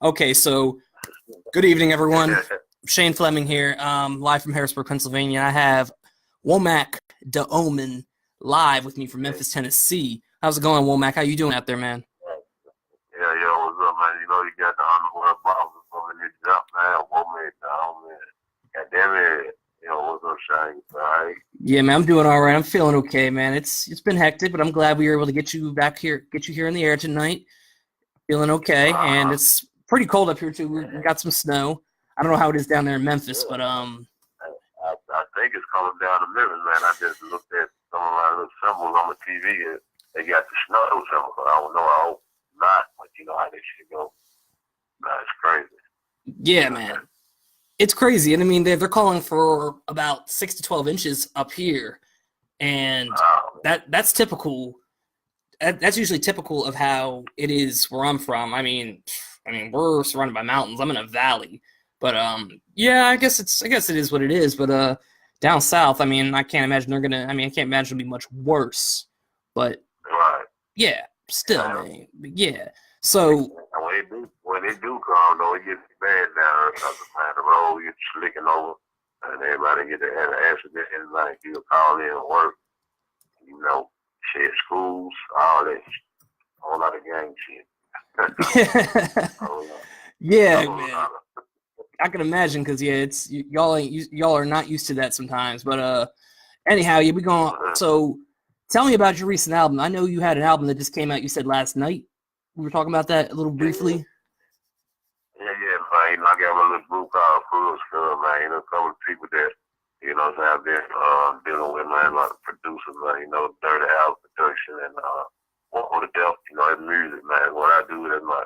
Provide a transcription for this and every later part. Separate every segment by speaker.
Speaker 1: Okay, so good evening, everyone. Shane Fleming here, live from Harrisburg, Pennsylvania. I have Womack Da Omen live with me from Memphis, Tennessee. How's it going, Womack? How you doing out there, man?
Speaker 2: Yeah, yo, what's up, man? You know, you got the underworld bosses coming in this up, man. Womack Da Omen. God damn it. What's up, Shane? All right?
Speaker 1: Yeah, man, I'm doing all right. I'm feeling okay, man. It's been hectic, but I'm glad we were able to get you back here, get you here in the air tonight. Feeling okay, and
Speaker 2: Uh-huh.
Speaker 1: it's pretty cold up here too. We got some snow. I don't know how it is down there in Memphis,
Speaker 2: Yeah.
Speaker 1: but
Speaker 2: I think it's coming down the Memphis, man. I just looked at some of my little symbols on the TV, and they got the snow symbol, but I don't know. I hope not, but you know how this shit go. Man, it's crazy.
Speaker 1: yeah, man. It's crazy, and I mean they're calling for about 6 to 12 inches up here, and
Speaker 2: Oh,
Speaker 1: that's typical. That's usually typical of how it is where I'm from. I mean we're surrounded by mountains. I'm in a valley, but yeah, I guess it is what it is. But down south, I mean, I can't imagine they're gonna. I mean, I can't imagine it'll be much worse. But
Speaker 2: right.
Speaker 1: yeah, still,
Speaker 2: Yeah.
Speaker 1: man. But yeah. So
Speaker 2: And when they do come, though, it gets bad down because the road gets slicking over, and everybody get to have an accident, and like you call in work, you know, shit, schools, all that, a whole lot of gang shit. a whole lot, a
Speaker 1: yeah,
Speaker 2: whole
Speaker 1: man.
Speaker 2: lot of.
Speaker 1: I can imagine because yeah, y'all are not used to that sometimes. But anyhow, yeah, we going. So, tell me about your recent album. I know you had an album that just came out. You said last night. We were talking about that a little
Speaker 2: Yeah, yeah,
Speaker 1: briefly.
Speaker 2: yeah, man. You know, I got my little group called Full Skull, man. You know, a couple of people that, I've been dealing with, man, like producers, man, Dirty House Production and One the Death, it's music, man. What I do is my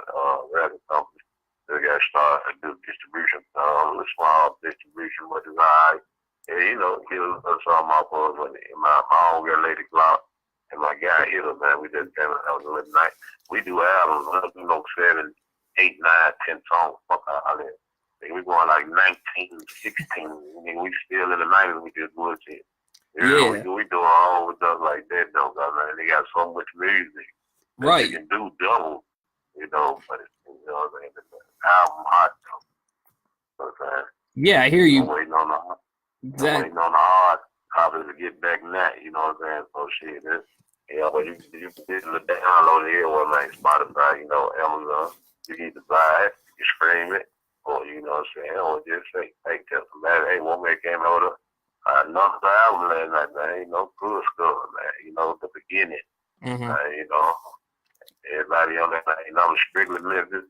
Speaker 2: record company. They got started to do distribution, a small distribution, but it's all right. And, get us some off of when my own girl, Lady Glock, and my guy here, man, we just came out a little night. We do albums, 7, 8, 9, 10 songs. Fuck all that. We going like 19, 16. We still in the 90s with this bullshit.
Speaker 1: Yeah,
Speaker 2: We do our own stuff like that, though, man. They got so much music that they
Speaker 1: right.
Speaker 2: can do double, but it's, what I mean, the album hot, though.
Speaker 1: Yeah, I hear
Speaker 2: I'm
Speaker 1: you.
Speaker 2: waiting on the, I'm
Speaker 1: Exactly.
Speaker 2: waiting on the hard copy to get back now, you know what I'm saying? So shit, but you can get the download it everywhere, like Spotify, Amazon. You need to buy it, you stream it, or you know what I'm saying, or just say, hey, tell somebody, hey, one man came over another album last night, man, good stuff, man, the beginning,
Speaker 1: Hmm.
Speaker 2: you know, everybody on that, strictly Memphis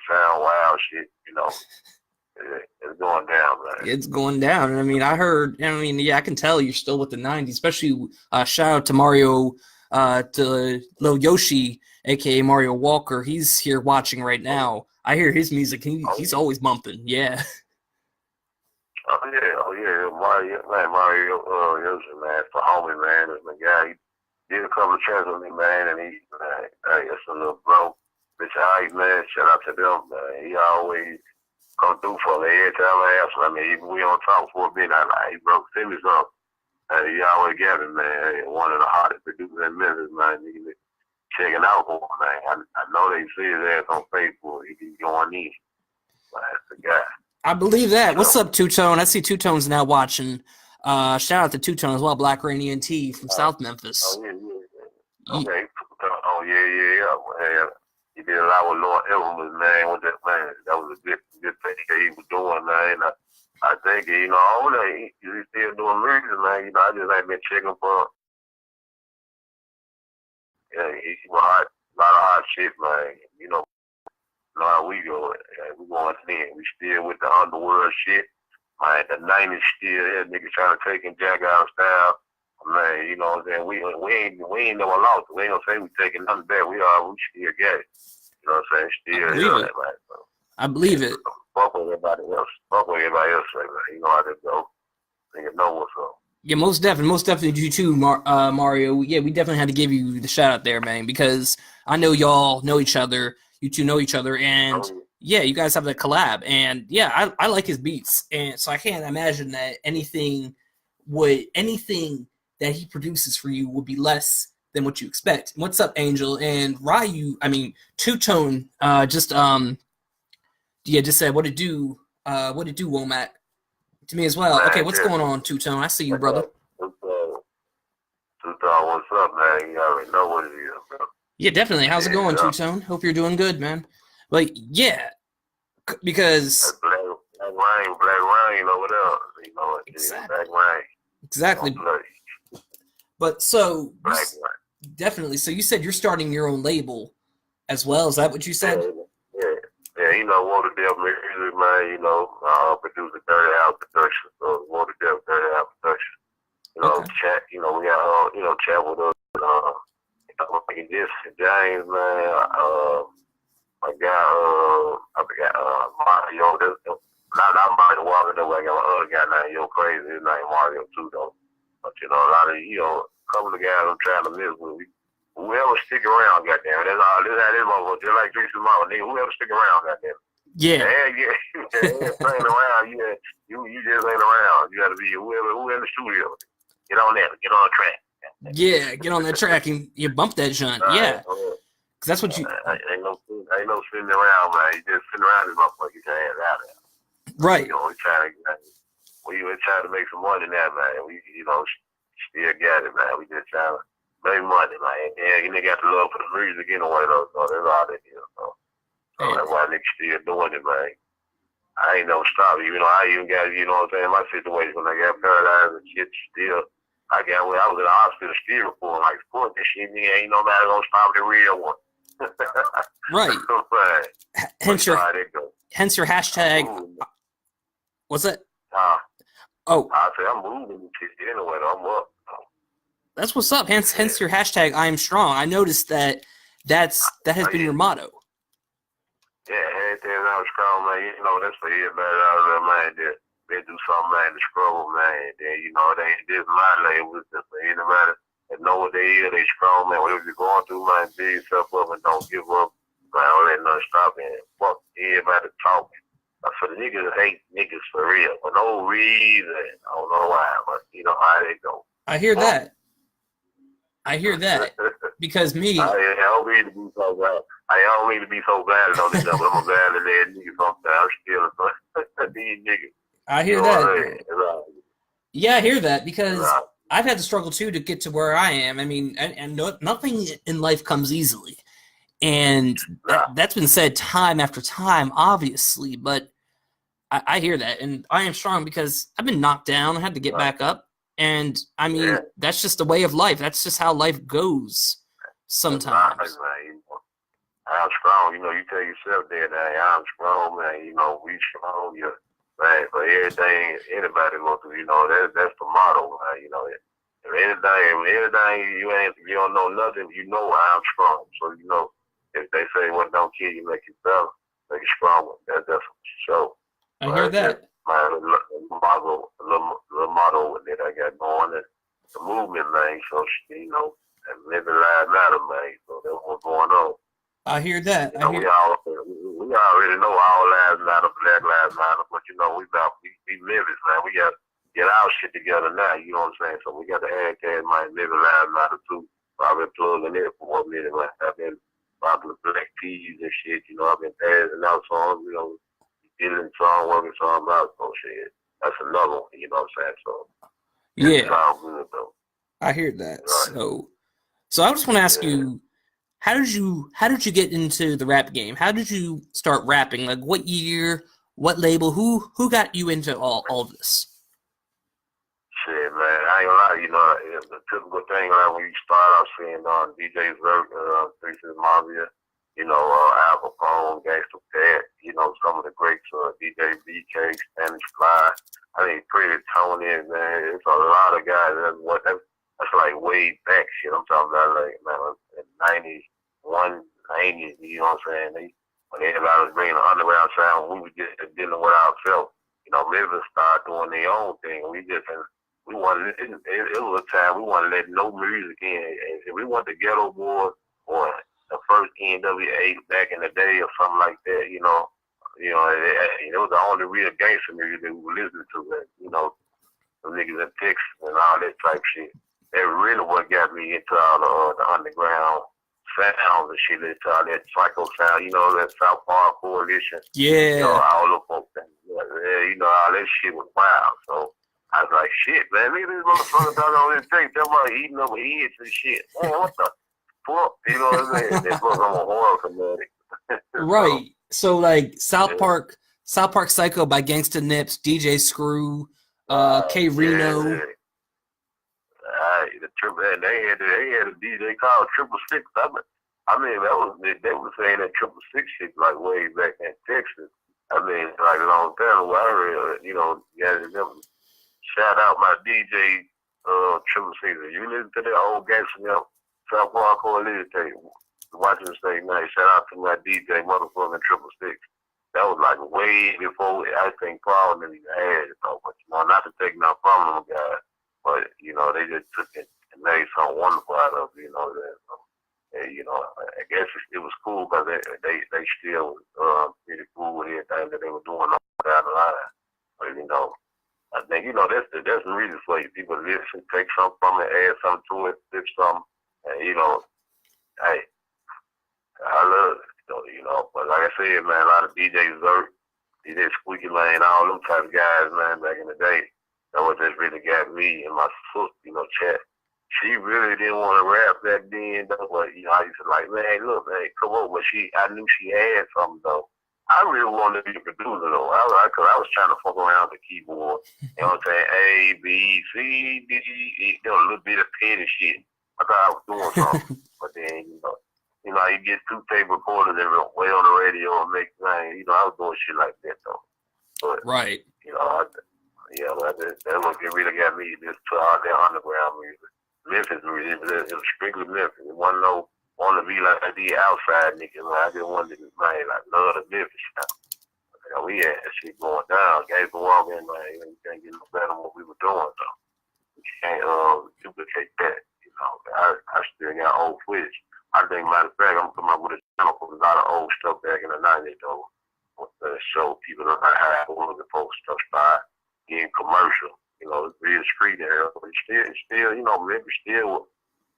Speaker 2: sound wild shit, it's going down, man.
Speaker 1: It's going down. And I mean, I heard. I mean, yeah, I can tell you're still with the '90s. Especially shout out to Mario, to Lil Yoshi, aka Mario Walker. He's here watching right
Speaker 2: Oh,
Speaker 1: now. I hear his music.
Speaker 2: oh
Speaker 1: He's
Speaker 2: yeah.
Speaker 1: always bumping. Yeah.
Speaker 2: Oh yeah, Mario, Yoshi, man, for homie, man, that's my guy. He did a couple of tracks with me, man, and man, hey, that's a little bro. Bitch, alright, man, shout out to them, man. He always come through for me every time I ask him. I mean, even we on talk for a minute, I'm like, hey, bro, send me something. And he always got it, man. Hey, one of the hottest producers in Memphis, man. He been checking out for him, man. I know they see his ass on Facebook. He be going in. Man, that's the guy.
Speaker 1: I believe that. What's
Speaker 2: So,
Speaker 1: up, Two Tone? I see Two Tone's now watching. Shout out to Two Tone as well, Black Rainy and T from
Speaker 2: uh,
Speaker 1: South
Speaker 2: oh,
Speaker 1: Memphis.
Speaker 2: yeah, yeah, yeah.
Speaker 1: Ye-
Speaker 2: Okay. Oh, yeah, yeah, yeah. Man, he did a lot with Lord Evans, man. With that, man. That was a good thing that he was doing, man. I think, all that, he's still doing music, man. I just ain't been checking for, he was hot, a lot of hot shit, man. Know how we go. We going in. We still with the underworld shit. Man, the 90s still here. Niggas trying to take and jack our style. Man, you know what I'm saying? We ain't never lost. We ain't gonna say we taking nothing back. We still got it. You know what I'm saying?
Speaker 1: I
Speaker 2: Still
Speaker 1: believe
Speaker 2: here,
Speaker 1: it.
Speaker 2: man. So,
Speaker 1: I believe it.
Speaker 2: fuck with everybody else. Fuck with everybody else, man. You know how that go. Niggas know what's up.
Speaker 1: Yeah, most definitely you too, Mario. Yeah, we definitely had to give you the shout out there, man, because I know y'all know each other. You two know each other, and
Speaker 2: Oh,
Speaker 1: yeah, you guys have the collab, and yeah, I like his beats, and so I can't imagine that anything that he produces for you would be less than what you expect. What's up, Angel and Ryu? I mean, Two Tone just Yeah, just said what it do. What it do, Womack? To me as well. Okay,
Speaker 2: Man,
Speaker 1: what's
Speaker 2: just
Speaker 1: going on, Two Tone? I see you, brother.
Speaker 2: uh, what's up, man? You already know what it is, bro.
Speaker 1: Yeah, definitely. How's it going,
Speaker 2: Yeah,
Speaker 1: Two Tone? Hope you're doing good, man. Like, yeah, because
Speaker 2: that's black rain over there. You know what it is,
Speaker 1: exactly,
Speaker 2: black rain. Don't
Speaker 1: exactly.
Speaker 2: play.
Speaker 1: But so you
Speaker 2: Black rain.
Speaker 1: definitely. So you said you're starting your own label as well. Is that what you said?
Speaker 2: Yeah. Yeah, you know, Water Dev music, man, you know, produce a Dirty House production. So Water Dev Dirty House production. You know,
Speaker 1: Okay.
Speaker 2: chat, you know, we got chat with us, you know, like this James, man, I got I forgot Mario, not Mario Walker though, I got my other guy named Yo Crazy, his name Mario too though. But you know, a lot of a couple of guys I'm trying to miss with. Whoever stick around, goddamn. That's all. This how this motherfucker. Just like Dree's mama, nigga. Whoever stick around, goddamn.
Speaker 1: Yeah.
Speaker 2: Yeah. Ain't around. You just ain't around. You gotta be who in the studio. Get on that. Get on the track.
Speaker 1: Yeah, get on that track and you bump that junk. Yeah, because that's what you.
Speaker 2: Ain't no sitting around, man. You just sitting around this motherfucker. Get your ass out of there.
Speaker 1: Right.
Speaker 2: You know, we trying to make some money now, man. We still got it, man. We just trying to make money, man. Yeah, you nigga got the love for the music anyway, though. So that's all that is. So that's why niggas still doing it, man. I ain't no stop. You know, I even got, you know what I'm saying, my situation when I got paralyzed and shit still. I was in the hospital still for like sport this shit, nigga. Ain't nobody gonna stop the real one.
Speaker 1: Right.
Speaker 2: Right.
Speaker 1: Hence your hashtag. What's that? Oh,
Speaker 2: I say I'm moving shit anyway. I'm up.
Speaker 1: That's what's up. Hence your hashtag. I am strong. I noticed that that has been your motto.
Speaker 2: Yeah, anything I'm strong, man. You know, that's for everybody out there, man. They do something, man, to struggle, man. Then, you know, they this my label. It's just for anybody that know what they is. They strong, man. Whatever you're going through, man, dig yourself up and don't give up. Man, don't let nothing stop you. Fuck everybody talking. For the niggas hate niggas for real. For no reason. I don't know why, but you know how they go.
Speaker 1: I hear that. Because me.
Speaker 2: I don't mean to be so bad. I don't mean to be so bad on this, but I'm a bad at that nigga sometimes. I'm still these niggas.
Speaker 1: I hear that. Yeah, I hear that because I've had to struggle too to get to where I am. I mean, and nothing in life comes easily. And that's been said time after time, obviously, but I hear that. And I am strong because I've been knocked down. I had to get back up. And, I mean, that's just the way of life. That's just how life goes sometimes.
Speaker 2: I'm strong. You know, you tell yourself that, I'm strong, man. You know, we strong. Yeah, man, for everything anybody go through, you know, that's the motto, man. You know, if anything you don't know nothing, you know I'm strong. So, you know, if they say what don't kill you, make you better, make you stronger. That's for sure.
Speaker 1: I hear that.
Speaker 2: My little motto that I got going, and the movement, man. So, you know, and living lives matter, man. So that's what's going on.
Speaker 1: I hear that.
Speaker 2: We already know all lives matter, Black Lives Matter, but you know, we live it, man. We got to get our shit together now, you know what I'm saying? So we got the hashtag, man, living lives matter too. So I've been plugging it for 1 minute, man. I've been popular black teas and shit, you know, I've been passing out songs, you know, getting song, working song about so shit. That's another one, you know what I'm saying? So
Speaker 1: yeah.
Speaker 2: Sound good, though.
Speaker 1: I hear that. Right. So I just want to ask you, how did you get into the rap game? How did you start rapping? Like what year, what label, who got you into all this?
Speaker 2: Shit, man, I ain't gonna lie, you know, it's the typical thing like when you start off seeing DJs work, 3 6 Mafia, you know, Al Capone, Gangsta Pat, you know, some of the greats, DJ BK, Spanish Fly, I think Pretty Tony, man, it's a lot of guys. That's like way back shit. I'm talking about like, man, in 91, 90, you know what I'm saying? When everybody was bringing the underground sound, we were just dealing with ourselves. You know, Memphis started doing their own thing. We wanted, it was a time we wanted to let no music in. If we want the Ghetto Boys or the first NWA back in the day or something like that, you know, it was the only real gangster music that we were listening to. You know, the niggas in Texas and all that type shit. That really what got me into all the underground sounds and shit. That psycho sound, that South Park Coalition.
Speaker 1: Yeah.
Speaker 2: All the folks. All that shit was wild. So I was like, shit, man, look at this motherfucker talking on this tape. They're like eating over heads and shit. Man, what the fuck? You know what I'm saying? That book, I'm a horror fanatic.
Speaker 1: Right. So like South Park Psycho by Gangsta Nips, DJ Screw, K Reno.
Speaker 2: Yeah. The triple, and they had a DJ called 666. I mean, they were saying that 666 shit like way back in Texas. I mean, like a long time ago, I heard, shout out my DJ, 666. You listen to that old gangster, South Park Coalition tape, watching the same night. Shout out to my DJ, motherfucking 666. That was like way before I think Paul and even had it, though. But not to take nothing from them guys, but they just took it and made something wonderful out of it. I guess it was cool because they still pretty cool with everything that they were doing down the line. But I think that's the reason for you. People listen, take something from it, add something to it, flip something, and hey, I love it. But like I said, man, a lot of DJs, DJ Squeaky Lane, all them type of guys, man, back in the day, that was just really got me and my sister, Chat. She really didn't want to rap back then, though, but, I used to like, man, look, man, come on, but I knew she had something, though. I really wanted to be a producer, though, because I was trying to fuck around with the keyboard, you know what I'm saying, A, B, C, D, E, a little bit of petty shit. I thought I was doing something, but then, you get 2 tape recorders and way on the radio and make things. I was doing shit like that though. But
Speaker 1: right.
Speaker 2: That's what really got me just to all that underground music. Memphis music, it was strictly Memphis. It wasn't want to be like the outside niggas. I just wanted to love the Memphis sound. We had that shit going down. Guys would walk in, man, you can't get no better than what we were doing though. You can't duplicate that. I still got old footage. I think, matter of fact, I'm coming up with a channel for a lot of old stuff back in the 90s, though. To show people how one of the folks stuff started getting commercial. It's real street era, but it's still, maybe still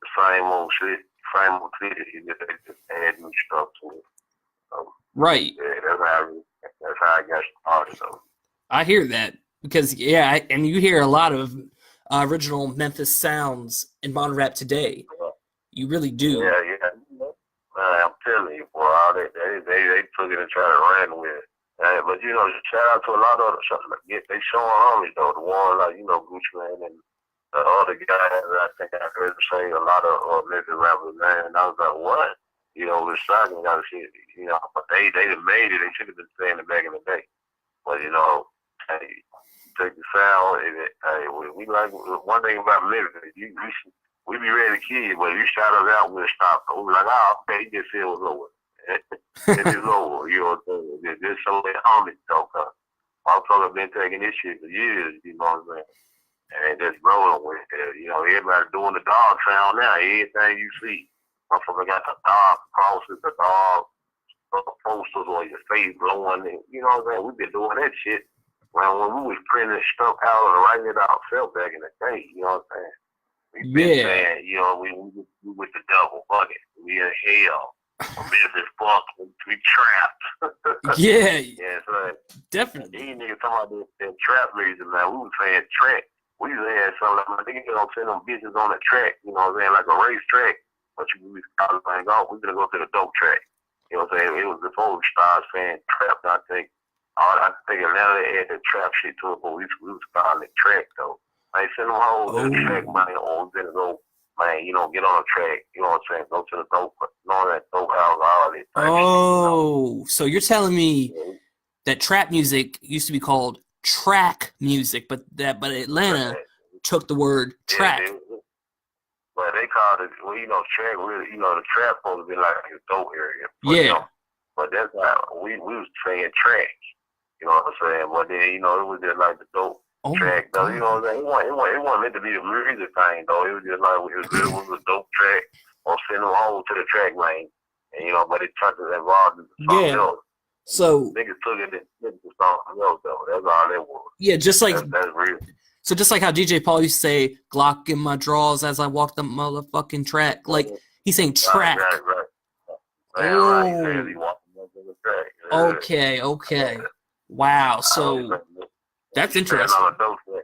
Speaker 2: the same old shit, same old shit. You just add new stuff to it.
Speaker 1: Right.
Speaker 2: Yeah, that's how I got started, though.
Speaker 1: I hear that because, and you hear a lot of original Memphis sounds in modern rap today. You really do.
Speaker 2: Yeah. I'm telling you, boy, all that they took it and tried to run with it. But shout out to a lot of other they showing homies though. The one like Gucci Mane and the other guys. I think I heard them say a lot of Memphis rappers, man. And I was like, what? With shocking kind of shit. But they done made it. They should have been saying it back in the day. But hey, take the sound. Hey, we like one thing about Memphis. We be ready to kill you, but if you shout us out, we'll stop. So we be like, okay, he just said it was over. It is over, you know what I'm saying? Just so they homage, though, cause motherfuckers been taking this shit for years, you know what I'm saying? And just rolling with it. Everybody doing the dog sound now. Everything you see. Motherfucker got the dog crosses, the dog posters on your face blowing. You know what I'm saying? We've been doing that shit when we was printing stuff out and writing it ourselves back in the day, you know what I'm saying? We been saying, we with the double bucket. We in hell. Memphis fuck. We trapped.
Speaker 1: Yeah.
Speaker 2: Yeah, so
Speaker 1: definitely.
Speaker 2: These niggas talking about that trap music, man. We was saying track. We used to have something like, I think send them bitches on the track, you know what I'm saying, like a race track. But we was calling things off. We gonna go to the dope track. You know what I'm saying? It was before we started saying trap. I think Atlanta had the trap shit to it, but we was calling it track though. I send them hoes to the track, man, or we're gonna go, man, get on the track, you know what I'm saying, go to the dope, that dope house, all that.
Speaker 1: Oh, so you're telling me that trap music used to be called track music, but Atlanta took the word track.
Speaker 2: But they called it, track, really, the trap supposed to be like a dope area. But, but that's how we was saying tracks, you know what I'm saying, but then, it was just like the dope. Track though, you know what I'm saying? It wasn't meant to be a music thing though. It was just like it was a dope track or send them home to the track lane. And but it turned to involved in something else.
Speaker 1: So
Speaker 2: niggas took it and did something else though. That's all that was.
Speaker 1: Yeah, just like
Speaker 2: that's real.
Speaker 1: So just like how DJ Paul used to say, Glock in my drawers as I walk the motherfucking track. Like He's saying
Speaker 2: Right,
Speaker 1: track.
Speaker 2: right. Man, right. He says he
Speaker 1: Oh,
Speaker 2: walking up in the track.
Speaker 1: okay. Wow. So that's
Speaker 2: Standing on
Speaker 1: interesting.
Speaker 2: a dope track.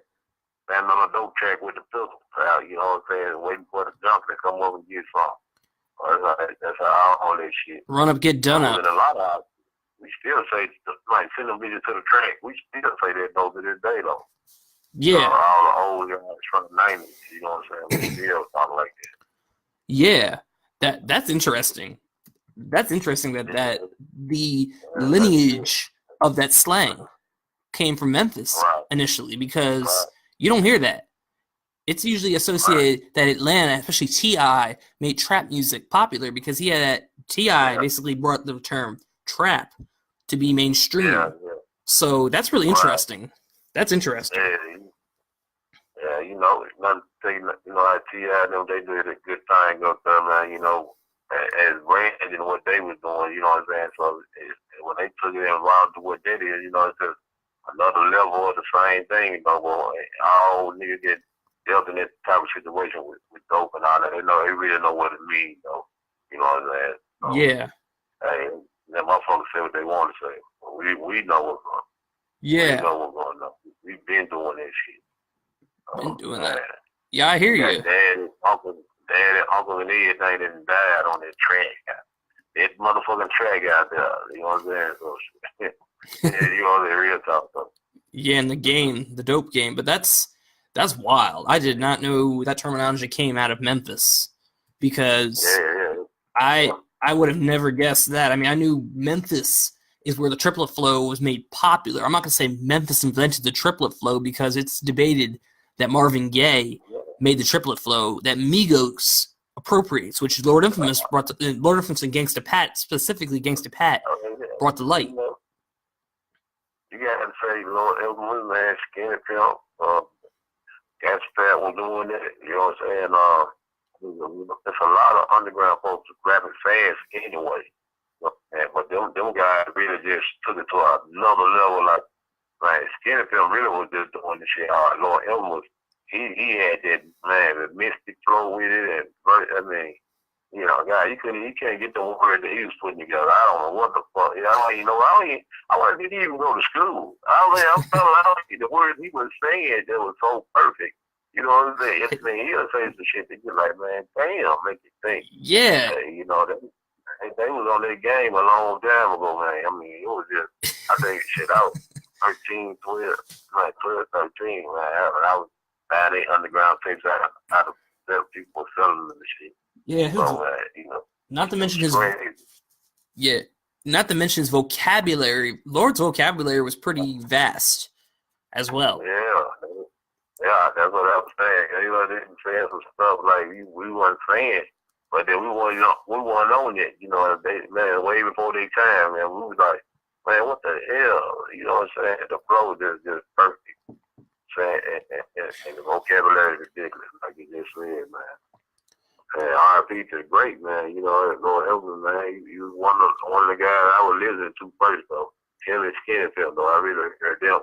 Speaker 2: Standing on a dope track with the pistol out, you know what I'm saying? Waiting for the jump to come up and get some. That's how all that shit.
Speaker 1: Run up, get done
Speaker 2: In
Speaker 1: up.
Speaker 2: a lot of houses, we still say, like, send them bitches to the track. We still say that dope to this day, though.
Speaker 1: Yeah.
Speaker 2: All the old guys from the 90s, you know what I'm saying? We still talk like that.
Speaker 1: Yeah. That's interesting. That's interesting that
Speaker 2: Yeah.
Speaker 1: the lineage of that slang came from Memphis
Speaker 2: Right,
Speaker 1: initially, because
Speaker 2: right,
Speaker 1: you don't hear that. It's usually
Speaker 2: right.
Speaker 1: associated that Atlanta, especially T.I., made trap music popular because he had that T.I.
Speaker 2: Yeah,
Speaker 1: basically brought the term trap to be
Speaker 2: yeah,
Speaker 1: mainstream.
Speaker 2: yeah.
Speaker 1: So that's really
Speaker 2: Right.
Speaker 1: interesting. That's interesting.
Speaker 2: Yeah, you know, nothing to say, you know, like T.I. them, they did a good thing up there, man, you know, as brand and what they was doing, you know what I'm saying? So when they took it involved to what they did, you know, it's just another level of the same thing, you know, but all niggas get dealt in that type of situation with dope and all that. They really know what it means, though. You know what I'm saying? So,
Speaker 1: Yeah.
Speaker 2: hey, them motherfuckers say what they want to say. We know what's going on. We
Speaker 1: Yeah.
Speaker 2: know what's going on. We've been doing that shit.
Speaker 1: Been doing
Speaker 2: Man.
Speaker 1: that. Yeah, I hear
Speaker 2: We
Speaker 1: you.
Speaker 2: got dad, uncle, and everything that died on that track. That motherfucking track out there. You know what I'm saying? So, yeah, you know, the real talk. So.
Speaker 1: Yeah, in the game, the dope game. But that's wild. I did not know that terminology came out of Memphis, because
Speaker 2: Yeah.
Speaker 1: I would have never guessed that. I mean, I knew Memphis is where the triplet flow was made popular. I'm not gonna say Memphis invented the triplet flow, because it's debated that Marvin Gaye made the triplet flow that Migos appropriates, which Lord Infamous brought to, Lord Infamous and Gangsta Pat, specifically Gangsta Pat, brought to light.
Speaker 2: You know, you gotta say, Lord, everyone, man, Skinny Pimp, Gas Pat was doing that. You know what I'm saying? There's a lot of underground folks rapping fast anyway. But them guys really just took it to another level. Like Skinny Pimp really was just doing the shit hard. Lord Elm was, he had that, man, the mystic flow with it, and I mean, you know, God, he can't get the word that he was putting together. I don't know what the fuck. I don't even know. I didn't even go to school. I'm telling you, the words he was saying that was so perfect. You know what I'm saying? I mean, he'll say some shit that you're like, man, damn, make you think.
Speaker 1: Yeah.
Speaker 2: You know, they was on their game a long time ago, man. I mean, it was just, I think shit out 13, 12, like 12, 13, man. I was buying their underground tapes out of people selling them and shit.
Speaker 1: Yeah.
Speaker 2: So, you know,
Speaker 1: Not to mention his
Speaker 2: crazy.
Speaker 1: Yeah. Not to mention his vocabulary. Lord's vocabulary was pretty vast as well.
Speaker 2: Yeah, that's what I was saying. You know, they didn't say some stuff like we weren't saying, but then we weren't on it. You know, man, way before their time, man. We was like, man, what the hell? You know what I'm saying? The flow just perfect. Saying and the vocabulary is ridiculous, like you just said, man. And R.I.P. to great, man. You know, Lord help me, man. You one of the guys I was listening to first, though. Him and Skinny Pimp, though. I really heard them.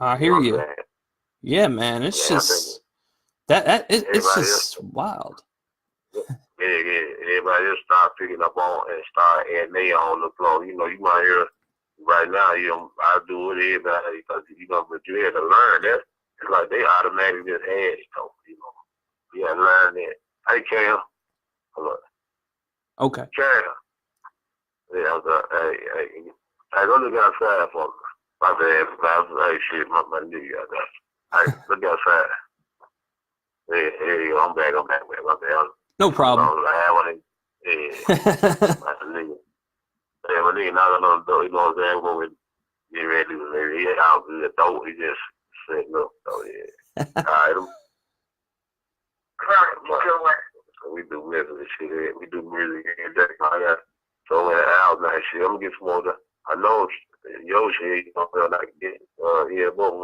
Speaker 1: I hear
Speaker 2: You know
Speaker 1: you. Yeah, man. It's just it's just wild.
Speaker 2: Yeah. Everybody just start picking up on and start adding their on the flow. You know, you might hear right now, you know, I do it everybody because, you know, but you had to learn that. It's like they automatically just add it, though. You know, you got to learn that. Hey, Cam. Hello.
Speaker 1: Okay.
Speaker 2: Cam. Yeah, hey, go look outside for me. My bad. Hey, shit, my nigga got that. Hey, look outside. Hey, I'm back, man. My bad.
Speaker 1: No problem.
Speaker 2: Yeah, my nigga. Yeah, my nigga knocking on the door. You know what I'm saying? When we get ready to leave, he out the door. He just sitting up. So, yeah. All right. So we do music and shit. We do music and that. I got so many albums and shit. I'm gonna get some more. I know Yoshi, you know, I can get, both,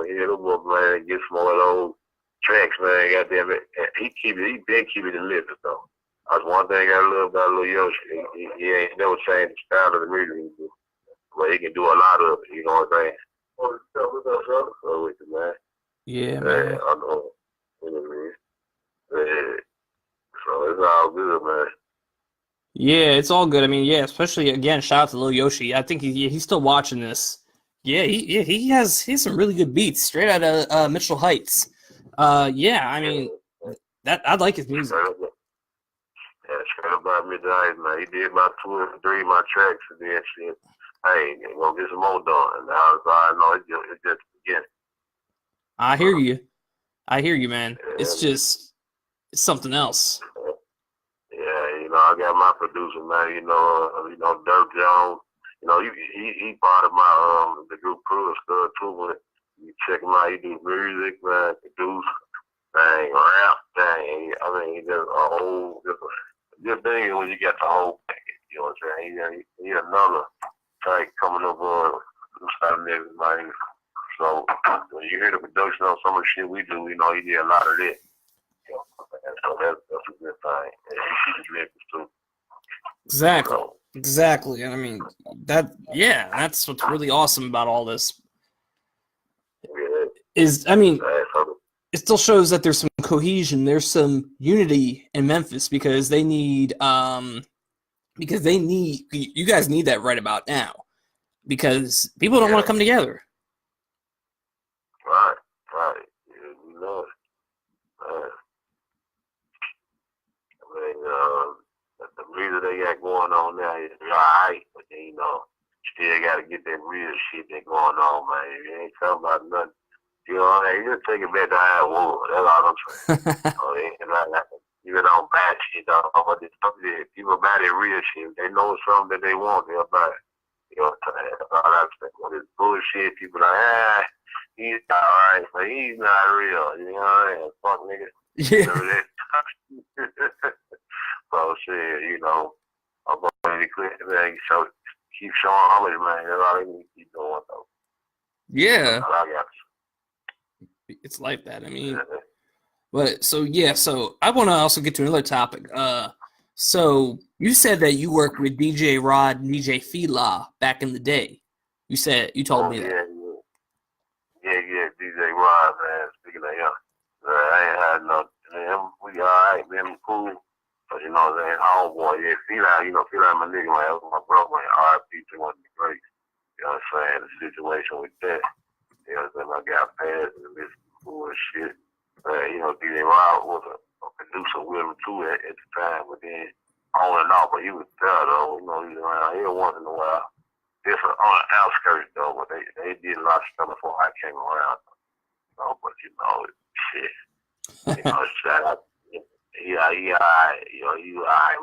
Speaker 2: man, get some more of those tracks, man. Goddamn it. And he been keeping it living, though. That's one thing I love about Lil Yoshi. He ain't never changed the style of the music he do. But he can do a lot of it, you know what I'm saying? So with you, man.
Speaker 1: Yeah, man.
Speaker 2: I know. You know what I mean? So it's all good, man.
Speaker 1: Yeah, it's all good. I mean, yeah, especially again, shout out to Lil Yoshi. I think he's still watching this. He has some really good beats straight out of Mitchell Heights. Yeah, I mean that I like his music.
Speaker 2: Straight up, yeah, straight up about midnight, man. He did about 2 or 3 of my tracks, and then shit. Hey, go get some more done. And now I know it's just the beginning.
Speaker 1: I hear you. I hear you, man. It's
Speaker 2: And,
Speaker 1: just it's something else.
Speaker 2: yeah, I got my producer, man. Dirk Jones. He part of my the group crew stuff too. But you check him out. He do music, man, produce, dang, rap, dang. I mean, he does a whole just thing when you got the whole package. You know what I'm saying? He another type coming up on inside of everybody. So when you hear the production on some of the shit we do, he did a lot of that. So that's a good thing. And he keeps lyrics too.
Speaker 1: Exactly.
Speaker 2: So,
Speaker 1: Exactly. And I mean that's what's really awesome about all this.
Speaker 2: yeah,
Speaker 1: Is I mean,
Speaker 2: so,
Speaker 1: it still shows that there's some cohesion, there's some unity in Memphis because they need you guys need that right about now because people don't want
Speaker 2: yeah,
Speaker 1: to come together.
Speaker 2: right, right. Yeah, you know it. Man. I mean, the music they got going on now is alright, but then, still got to get that real shit that going on, man. You ain't talking about nothing. You just take it back to how it was. That's all I'm saying. Even on bad shit, but people buy that real shit. They know something that they want, they'll buy it. You know what I'm saying? That's all I'm saying. When it's bullshit, people like, he's alright, but he's not real. You know what I mean? Fuck nigga.
Speaker 1: Yeah.
Speaker 2: So shit, I'm going to quit, man. So keep showing homage, man. That's all they need to keep doing, though.
Speaker 1: Yeah.
Speaker 2: That's all I got.
Speaker 1: It's like that. I mean, but so I want to also get to another topic. So you said that you worked with DJ Rod and DJ Fila back in the day. You told me that.
Speaker 2: Yeah, DJ Rod, man. Speaking of him, I ain't had no, him, we alright, man, cool. But homeboy, yeah, Fila my nigga, man, that was my brother, man, RIP to one of the greats. You know what I'm saying? The situation with that, I got past and this bullshit. DJ Rod was a producer with him too at the time, but then on and off, but he was there though, he was around here once in a while. This was on the outskirts though, but they did a lot of stuff before I came around. But shit. Shout out. He alright. He alright.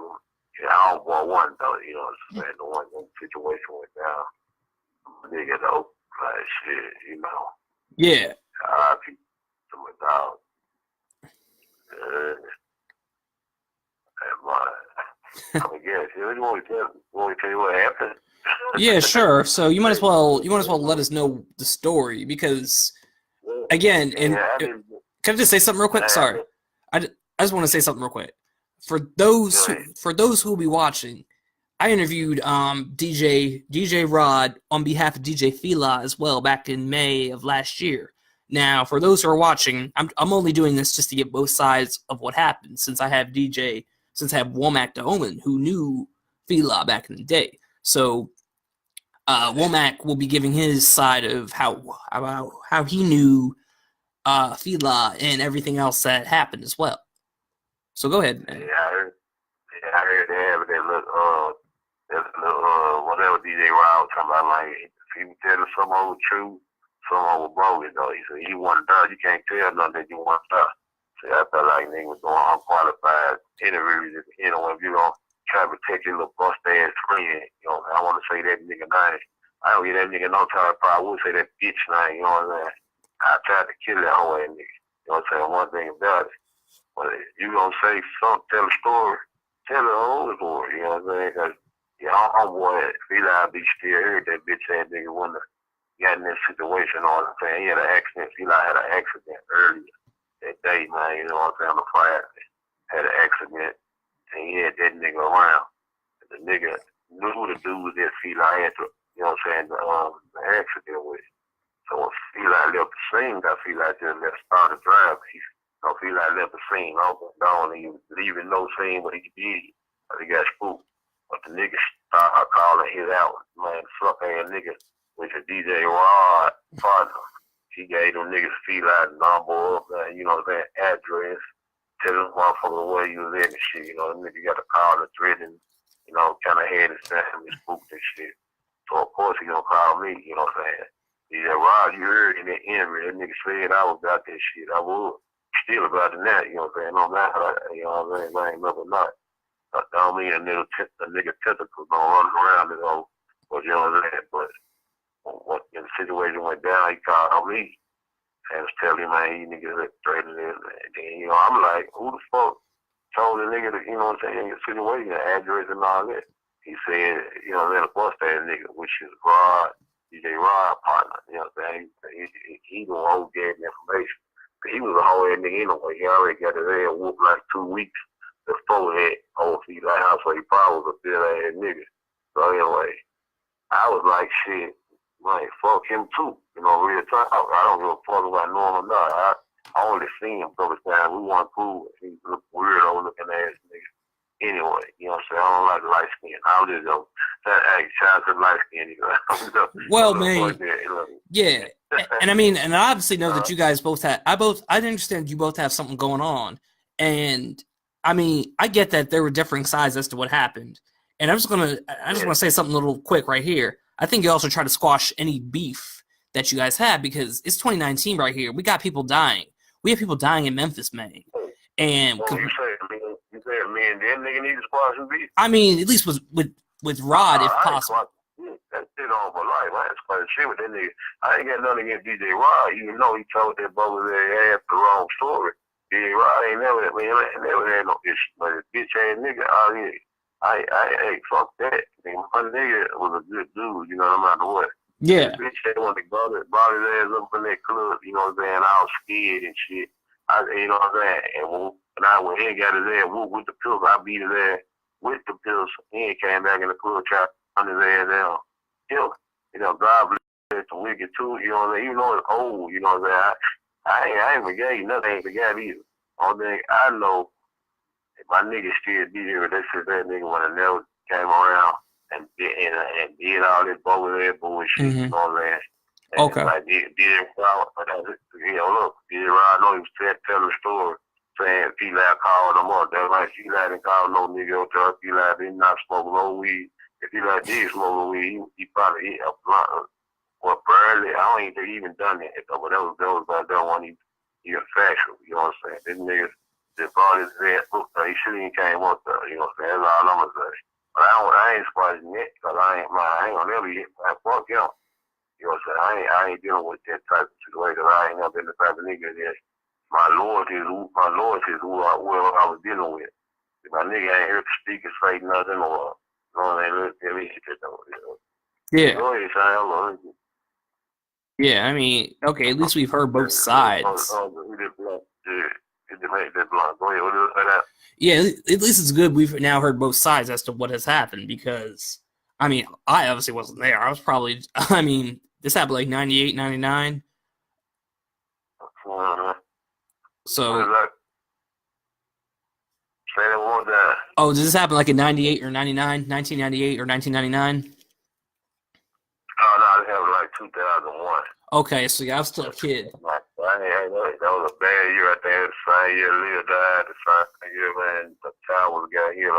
Speaker 2: I don't want one though. You know what I'm saying? The one situation went down. Nigga though, like shit.
Speaker 1: Yeah.
Speaker 2: R.I.P. to my dog. I guess. You want to tell you what happened?
Speaker 1: Yeah, sure. So you might as well let us know the story because again, and can I just say something real quick? Sorry, I just want to say something real quick. For those who will be watching, I interviewed DJ Rod on behalf of DJ Fila as well back in May of last year. Now, for those who are watching, I'm only doing this just to get both sides of what happened since I have Womack Da Omen who knew Fila back in the day. So Womack will be giving his side of how he knew Fila and everything else that happened as well. So go ahead, man.
Speaker 2: I heard they have whatever DJ Rod was talking about, like, if he was telling someone was true, someone was broken, though. He said, he wasn't there. You can't tell nothing that you weren't there. So I felt like nigga was doing unqualified interviews. If you don't try to protect your little bust-ass friend, I want to say that nigga name. I don't get that nigga no time. I probably would say that bitch name, you know what I'm saying? I tried to kill that whole ass nigga. You know what I'm saying? One thing about it. But if you gonna say something, tell a story, tell the whole story, you know what I'm saying? Because your homeboy, Feli be still here, that bitch ass nigga wouldn't have got in this situation, you know what I'm saying? He had an accident. Feli had an accident earlier that day, man, you know what I'm saying, on the Friday. Had an accident, and he had that nigga around. And the nigga knew who the dude was that Feli had to, you know what I'm saying, the accident with. So when Feli left the scene, that Feli just started driving. So Feli left the scene, opened down, and he was leaving no scene, but he did. But he got spooked. But the nigga started calling his out, man, fuck ass nigga, with the DJ Rod partner. He gave them niggas feline number, man, you know what I'm saying, address, tell them motherfucker where you was at and shit, you know, the nigga got a call and threatened, you know, kind of had his family spooked and shit. So of course he gonna call me, you know what I'm saying. He said, Rod, you heard in the interview, that nigga said I was about that shit. I was still about the net, you know what I'm saying. No matter, you know what I'm saying, I ain't never not. I don't mean a nigga tentacles gonna run around and go, but you know what I'm saying. But when the situation went down, he called me and was telling him, man, you niggas are threatening him. And then, you know, I'm like, who the fuck told the nigga that, you know what I'm saying, your situation, the address and all that. He said, you know, then a bust that nigga, which is Rod, DJ Rod partner, you know what I'm saying? He the one who gave me information. He was a whole ass nigga anyway. He already got his ass whooped like 2 weeks before that old Fleet House, so he probably was a bitter ass nigga. So anyway, I was like, shit, man, fuck him too. You know, real talk. I don't give a fuck about knowing or not. I only seen him a couple times. We weren't cool. He looked weirdo looking ass nigga. Anyway, you know what I'm saying? I don't like light skin. I was just go shout out to light skin.
Speaker 1: Well, man, yeah, and I mean, and I obviously know that you guys both have. I understand you both have something going on, and I mean, I get that there were differing sides as to what happened, and I just want to say something a little quick right here. I think you also try to squash any beef that you guys have because it's 2019 right here. We got people dying. We have people dying in Memphis, man, and.
Speaker 2: You said me and them nigga need to squash some beef.
Speaker 1: I mean, at least with Rod, if possible.
Speaker 2: That shit on my life. I ain't squashing shit with that nigga. I ain't got nothing against DJ Rod, even though he told that brother their ass the wrong story. DJ Rod ain't never had no issue. But this bitch ass nigga, I fuck that. My nigga was a good dude, you know, no matter what.
Speaker 1: Yeah.
Speaker 2: This bitch ass when they brought his ass up in that club, you know what I'm saying? I was scared and shit. You know what I'm saying? And when I went in, got his ass whooped with the pills, I beat his ass with the pills. He came back in the club, tried to run his ass down. You know, God bless the wicked too, you know what I'm saying? Even though it's old, you know what I'm saying? I ain't forget nothing, I ain't forgot either. Only thing I know, if my nigga still be here, that shit, that nigga would have never came around and did all this bullshit, you know what I'm saying?
Speaker 1: Okay.
Speaker 2: Like, did Rod, you know, look, did Rod know he was telling the story, saying P-Lab called him up. That's like P-Lab didn't call no nigga up there. P-Lab did not smoke no weed. If P-Lab did smoke no weed, he probably hit a blunt. Or barely, I don't even think he even done that. But that was about that one even factual, you know what I'm saying? This nigga just brought his ass up there. He shouldn't even came up there, you know what I'm saying? That's all I'm gonna say. But I ain't squashing that, because I ain't gonna never hit my fuck him. You know what I'm saying? I ain't dealing with that type of situation. I ain't never been the type of nigga that my loyalty is who I was dealing with. If my nigga ain't here to speak and say nothing or, you know what I mean, let me hit that though, you know.
Speaker 1: Yeah.
Speaker 2: Go ahead, Shine.
Speaker 1: Yeah, I mean, okay, at least we've heard both sides. Yeah, at least it's good we've now heard both sides as to what has happened because, I mean, I obviously wasn't there. I was probably, I mean, this happened like 98, 99. So.
Speaker 2: Say that one time.
Speaker 1: Oh, does this happen like in 98 or 99? 1998 or 1999?
Speaker 2: Oh, no, this happened like 2001.
Speaker 1: Okay, so yeah, I was still a kid.
Speaker 2: That was a bad year. I think the same year Leah died, the same year, man, the child got here.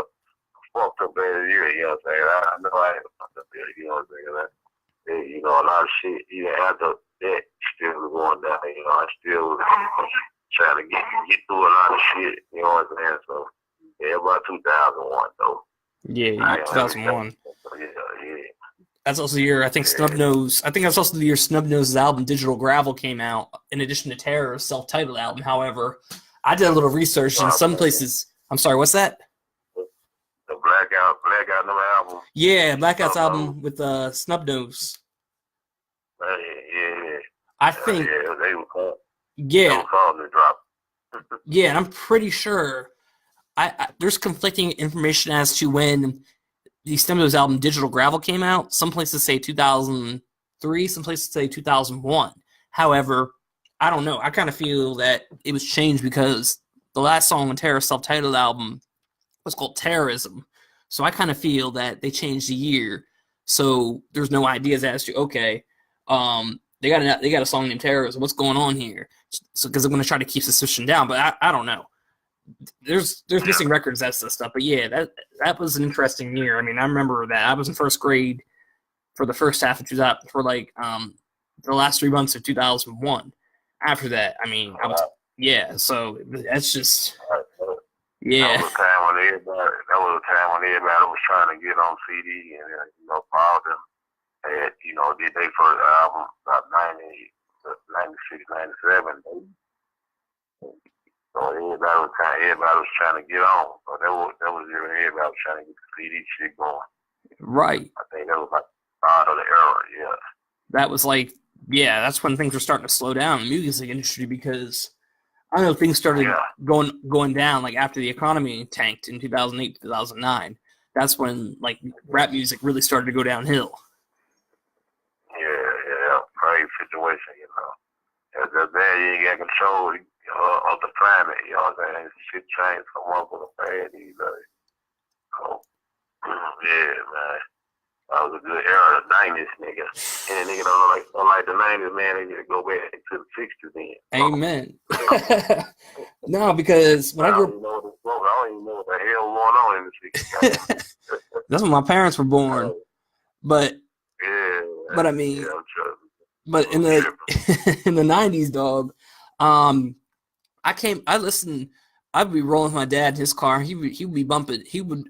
Speaker 2: Fucked up bad year, you know what I'm saying? I know I ain't fucked up bad, you know what I'm saying? You know, a lot of shit, even after that, still was going down, you know, I still was trying to get through a lot of shit, you know what I'm saying? So, yeah, about 2001, though.
Speaker 1: Yeah, 2001.
Speaker 2: Yeah.
Speaker 1: That's also the year, I think that's also the year Snubnose's album Digital Gravel came out, in addition to Terror's self-titled album. However, I did a little research in some places. I'm sorry, what's that?
Speaker 2: The Blackout number album.
Speaker 1: Yeah, Blackout's album with Snubnose.
Speaker 2: Yeah.
Speaker 1: I think.
Speaker 2: Yeah, they were called.
Speaker 1: Yeah.
Speaker 2: They were called to drop.
Speaker 1: Yeah, and I'm pretty sure there's conflicting information as to when the Snubnose album Digital Gravel came out. Some places say 2003, some places say 2001. However, I don't know. I kind of feel that it was changed because the last song on Terror's self-titled album was called Terrorism. So I kind of feel that they changed the year, so there's no ideas as to okay, they got a song named Terrorism. What's going on here? So because I'm going to try to keep suspicion down, but I don't know. There's missing records, that's the stuff. But yeah, that was an interesting year. I mean, I remember that I was in first grade for the first half of 2000 for like the last 3 months of 2001. After that, I mean, I was So that's just
Speaker 2: That was a time when everybody was trying to get on CD, and all of them had did their first album about 96, 97. So everybody was trying to get on. So that was everybody was trying to get the CD shit going.
Speaker 1: Right.
Speaker 2: I think that was like the start of the era. Yeah.
Speaker 1: That was like that's when things were starting to slow down in the music industry because I don't know, things started going down like after the economy tanked in 2008, 2009. That's when like rap music really started to go downhill.
Speaker 2: Yeah, crazy situation, As a man, you ain't got control of the climate, you know what I'm saying? Shit changed from one for the bad these days. So, yeah, man. That was a good era of the 90s, nigga. And nigga don't like the 90s, man, they need to go back to the 60s then.
Speaker 1: Amen. No, because when I grew up,
Speaker 2: I don't even know what the hell going on in the 60s.
Speaker 1: that's when my parents were born. But
Speaker 2: yeah,
Speaker 1: but I mean, but in the in the 90s, dog, I'd be rolling with my dad in his car. He would be bumping. He would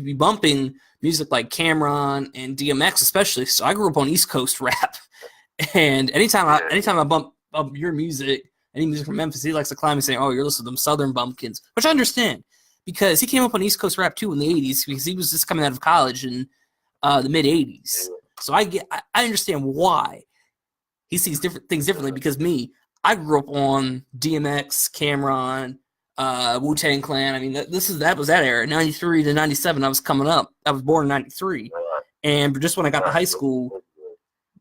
Speaker 1: be bumping music like Cameron and DMX, especially. So I grew up on East Coast rap, and anytime I bump up your music, any music from Memphis, he likes to climb and say, "Oh, you're listening to them Southern bumpkins," which I understand because he came up on East Coast rap too in the 80s because he was just coming out of college in the mid 80s. So I understand why he sees different things differently because I grew up on DMX, Cameron, Wu-Tang Clan. I mean, that was that era. 93 to 97, I was coming up. I was born in 93. And just when I got to high school,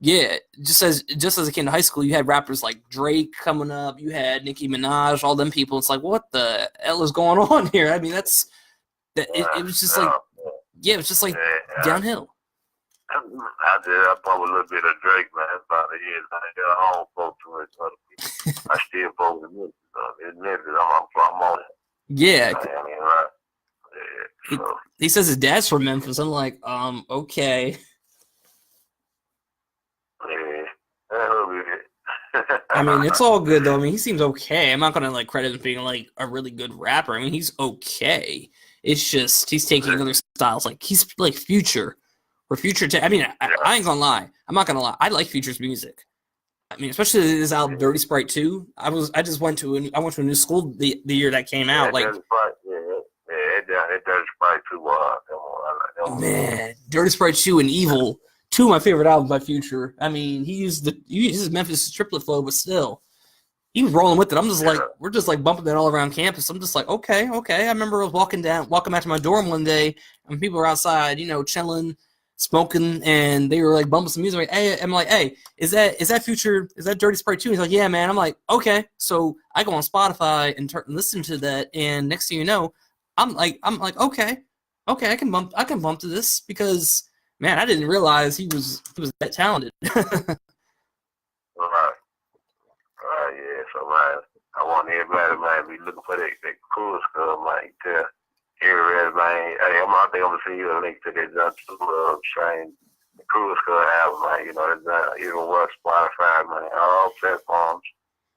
Speaker 1: just as I came to high school, you had rappers like Drake coming up. You had Nicki Minaj, all them people. It's like, what the hell is going on here? I mean, it was just like, it was just like downhill.
Speaker 2: I bought a little bit of Drake, man. About a year. I don't vote too much other people. I still vote with Memphis. It's Memphis. I'm on it.
Speaker 1: Yeah.
Speaker 2: I mean, right. Yeah, so.
Speaker 1: He says his dad's from Memphis. I'm like, okay.
Speaker 2: Yeah.
Speaker 1: I mean, it's all good though. I mean, he seems okay. I'm not gonna like credit him being like a really good rapper. I mean, he's okay. It's just he's taking other styles. Like he's like Future. For Future, I mean, I ain't gonna lie. I'm not gonna lie. I like Future's music. I mean, especially this album, Dirty Sprite 2. I went to a new school the year that came out. Like,
Speaker 2: Dirty Sprite 2.
Speaker 1: Man, Dirty Sprite 2 and Evil, two of my favorite albums by Future. I mean, he used his Memphis triplet flow, but still, he was rolling with it. I'm just like, we're just like bumping that all around campus. I'm just like, okay. I remember I was walking back to my dorm one day, and people were outside, chilling, smoking, and they were like bumping some music. I'm like, hey, is that Future? Is that Dirty Sprite 2? And he's like, yeah, man. I'm like, okay. So I go on Spotify and listen to that, and next thing you know, I'm like, okay, I can bump to this because man, I didn't realize he was that talented.
Speaker 2: Right, yeah. So man, I want everybody, man, be looking for that cool stuff, man. Everybody, man. Hey, I think I'm gonna send you a link to that Shane, the Cool Skull album, man. It's even worse, Spotify, man, all platforms.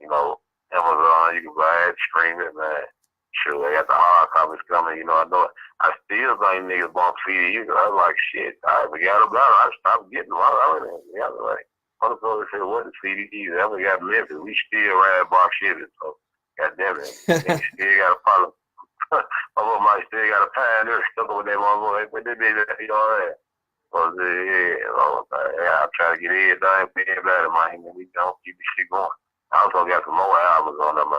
Speaker 2: Amazon, you can buy it, stream it, man. Sure, they got the hard copies coming. I know. I still think niggas bump CDs. I was like, shit, I forgot about it. I stopped getting them. I was like, motherfucker said, what the CDs? I haven't got Memphis. We still ride box shit. So, goddamn it. They still got a problem. Might still got a pioneer stuck with that motherfucker. But they did that, that. So, I'm trying to get everything for everybody, man. We don't keep this shit going. I also got some more albums on them,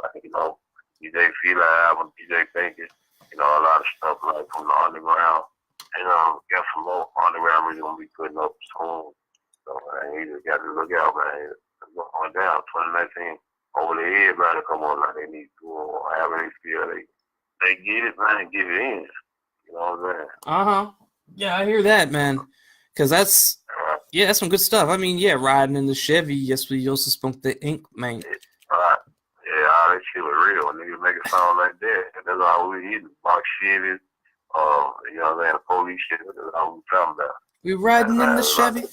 Speaker 2: DJ Fila album, DJ Pinkett, a lot of stuff like from the underground. And got some more underground we're gonna be putting up soon. So man, you just got to look out, man. It's going down 2019. Over the everybody come on like they need to, however they feel they get it, man, get it in. You know what I'm saying?
Speaker 1: Yeah, I hear that, man. Cause that's
Speaker 2: Right.
Speaker 1: that's some good stuff. I mean, yeah, riding in the Chevy, yes, we also smoked the ink, man.
Speaker 2: Right. Yeah, all that shit was real. Niggas make a song like that. That's all we eating. Box shit is, you know what I'm saying? The police shit. That's all we talking about.
Speaker 1: We riding in the Chevy.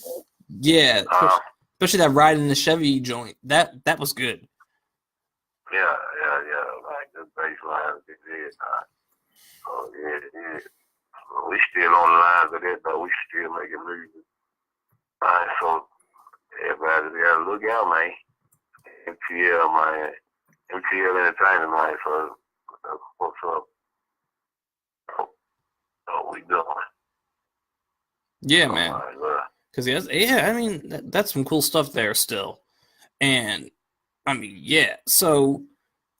Speaker 1: Yeah,
Speaker 2: Uh,
Speaker 1: especially that riding in the Chevy joint. That was good.
Speaker 2: yeah. Like the bass line is it. Oh, yeah. We still on the lines of that, though. We still making music. So everybody gotta look out, man. MTL, man. MTL Entertainment, man. So what's up? What we doing?
Speaker 1: Yeah, man. Cause I mean, that's some cool stuff there still. And I mean, yeah. So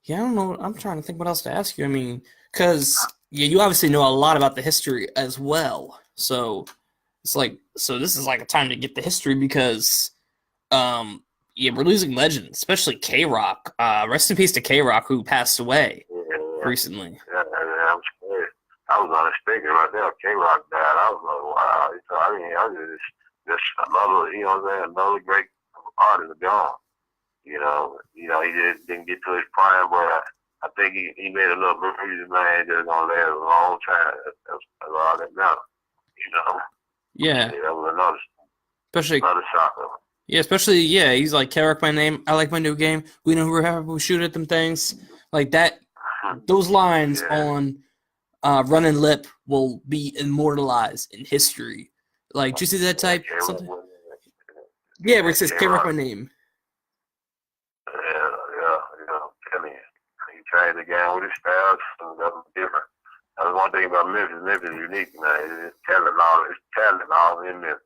Speaker 1: yeah, I don't know. I'm trying to think what else to ask you. I mean, cause yeah, you obviously know a lot about the history as well. So it's like, so this is like a time to get the history because yeah, we're losing legends, especially K Rock. Rest in peace to K Rock, who passed away recently.
Speaker 2: Yeah, I'm scared. I was unexpected right there. K Rock died. I was like, wow. So, I mean, I was just another, you know what I'm saying, another great artist gone. You know, he just didn't get to his prime, but I think he made enough music, man, that's gonna last a long time. That's all that matters. You know.
Speaker 1: Yeah.
Speaker 2: That was another shocker.
Speaker 1: Yeah, especially he's like Carrick my name. I like my new game. We know who shoot at them things. Like that those lines on Running Lip will be immortalized in history. Like, do you see that type? Something? Yeah, where it says Carrick my name.
Speaker 2: Yeah. Tell me. He tried the game with his style, something different. That's one thing about Memphis. Memphis is unique, man. It's talent all in Memphis.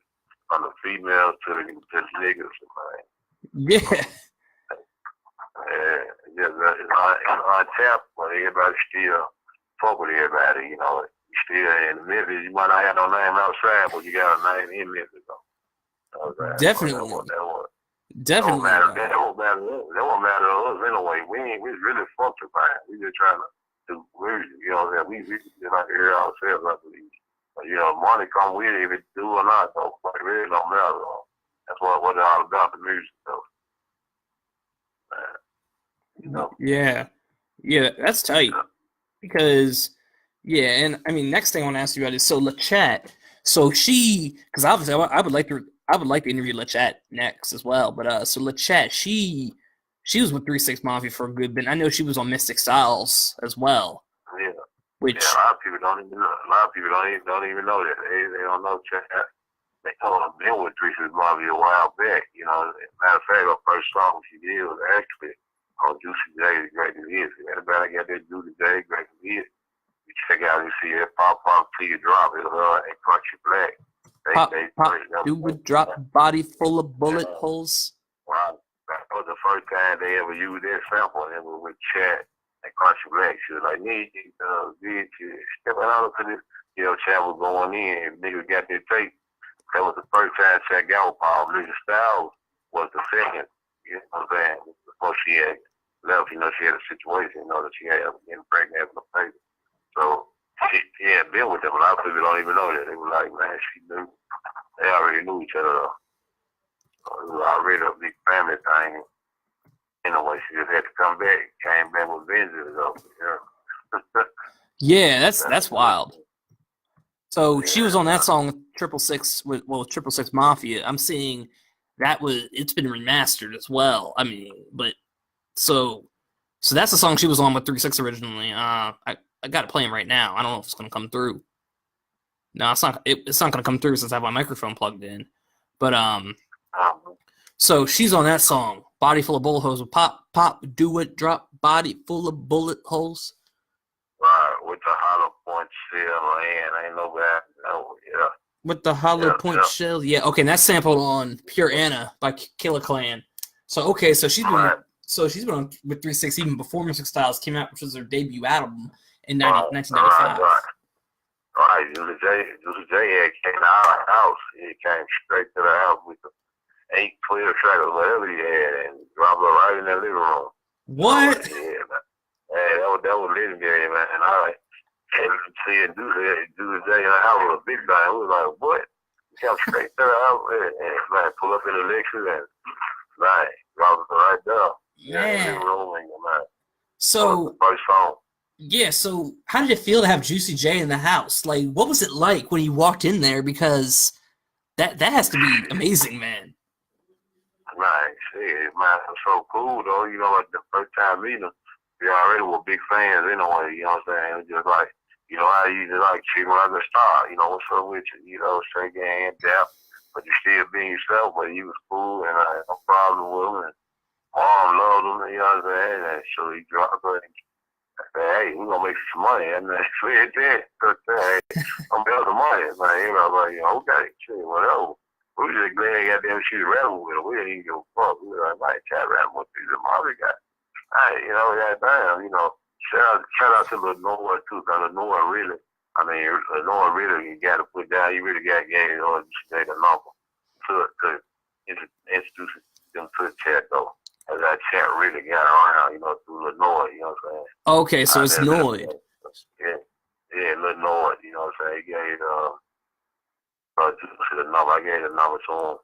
Speaker 2: From the females to the niggas, man.
Speaker 1: Yeah.
Speaker 2: It's on tap, but everybody still fuck with everybody, you know. You still in Memphis, you might not have no name outside, but you got a name in Memphis, though.
Speaker 1: Definitely. Definitely.
Speaker 2: That won't matter to us anyway. We really fucked with man. We just trying to do music, you know what I'm saying? We just not hear ourselves, I believe. You know, money come with it if it do or not, though. But it really don't matter, though. That's what it's all about, the music, though. You know?
Speaker 1: Yeah, that's tight. Because, and I mean, next thing I want to ask you about is so LaChat. So because obviously I would like to interview LaChat next as well. But so LaChat, she was with 3-6 Mafia for a good bit. I know she was on Mystic Styles as well.
Speaker 2: Yeah.
Speaker 1: Which
Speaker 2: a lot of people don't even know. A lot of people don't even know that. They don't know Chat. They told them been with 3-6 Mafia a while back. You know, matter of fact, her first song she did was actually on Juicy J's Greatest Hits. If anybody got that Juicy J's Greatest Hits, you check out and see that pop till you drop it. And Country Black.
Speaker 1: Pop, do a drop, body full of bullet holes.
Speaker 2: Wow, that was the first time they ever used that sample, and it was with Chat. And Country Black, she was like, bitch, stepping out to this, you know, Chad was going in, and niggas got their tape. That was the first time Chad got with Paul. Lisa Styles was the second, you know what I'm saying, before she had left, you know, she had a situation, you know, that she had getting pregnant having a baby. So, she had been with them. A lot of people don't even know that. They were like, man, they already knew each other, though. So it was already a big family thing. Anyway, she just had to come back. Came back with vengeance, though.
Speaker 1: Yeah, that's wild. So she was on that song with 666 with 666 Mafia. I'm seeing it's been remastered as well. I mean, but so that's the song she was on with 3-6 originally. I got it playing right now. I don't know if it's gonna come through. No, it's not. It's not gonna come through since I have my microphone plugged in. But so she's on that song, Body Full of Bullet Holes, with pop, do it, drop, body full of bullet holes.
Speaker 2: Right, with the hollow point shell, and ain't no bad, yeah.
Speaker 1: With the hollow point shell, yeah. Okay, and that's sampled on Pure Anna by Killer Clan. So okay, so she's been on with 3-6 even before Mystic Styles came out, which was their debut album in 1995.
Speaker 2: Right, Juicy J came to our house. He came straight to the house with the 8 clear tracks, whatever he had, and dropped it right in that living room.
Speaker 1: What?
Speaker 2: So, yeah, man. Hey, that was legendary, man. And And see, and do the day in the house was a big guy. We was like, what? He come straight to the house and man, pull up in the Lexus and man, drop it right there. Yeah,
Speaker 1: Man.
Speaker 2: man.
Speaker 1: So
Speaker 2: First song.
Speaker 1: yeah, so how did it feel to have Juicy J in the house? Like, what was it like when you walked in there? Because that has to be amazing, man.
Speaker 2: Man, shit, man, it was so cool though. You know, like the first time meeting him, we already were big fans anyway. You know what I'm saying? It was just like, you know, how you just like treat him like a star. You know, what's up with you? You know, straight game, depth, but you still being yourself. But he was cool, and I had no problem with him. And mom loved him. You know what I'm saying? And so he dropped her. I said, hey, we're going to make some money. And then she said, hey, I'm going to make some money. Man, you know, like, okay, shit, whatever. We were just glad goddamn she was rapping with her. We didn't even give a fuck. We were like, man, chat rapping with these other guys. Hey, you know, goddamn, you know, shout out to Lenore, too, because Lenore really, Lenore really, you got to put down, you really got to get it on, you made a number to introduce them to the chat, though. As that chat really got around, you know, through Lenore, you know what I'm saying?
Speaker 1: Okay, so it's Noid.
Speaker 2: Yeah, Lenore, you know what I'm saying? He gave Juicy the number. I gave the number to him,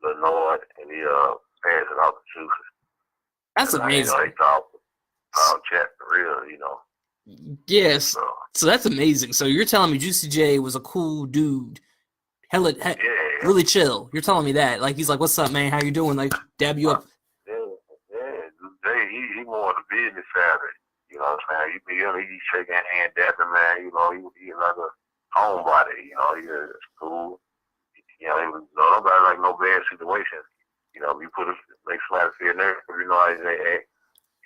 Speaker 2: Lenore, and he passed it off to Juicy.
Speaker 1: That's amazing.
Speaker 2: You know, they talk chat for real, you know.
Speaker 1: Yes. So that's amazing. So you're telling me Juicy J was a cool dude. Really chill. You're telling me that. Like, he's like, what's up, man? How you doing? Like, dab you up.
Speaker 2: He more on the business side of it. You know what I'm saying? He shaking hand, dapping, man. You know, he like a homebody. You know, he is cool. You know, nobody like no bad situation. You know, you make somebody feel nervous, you know how they act.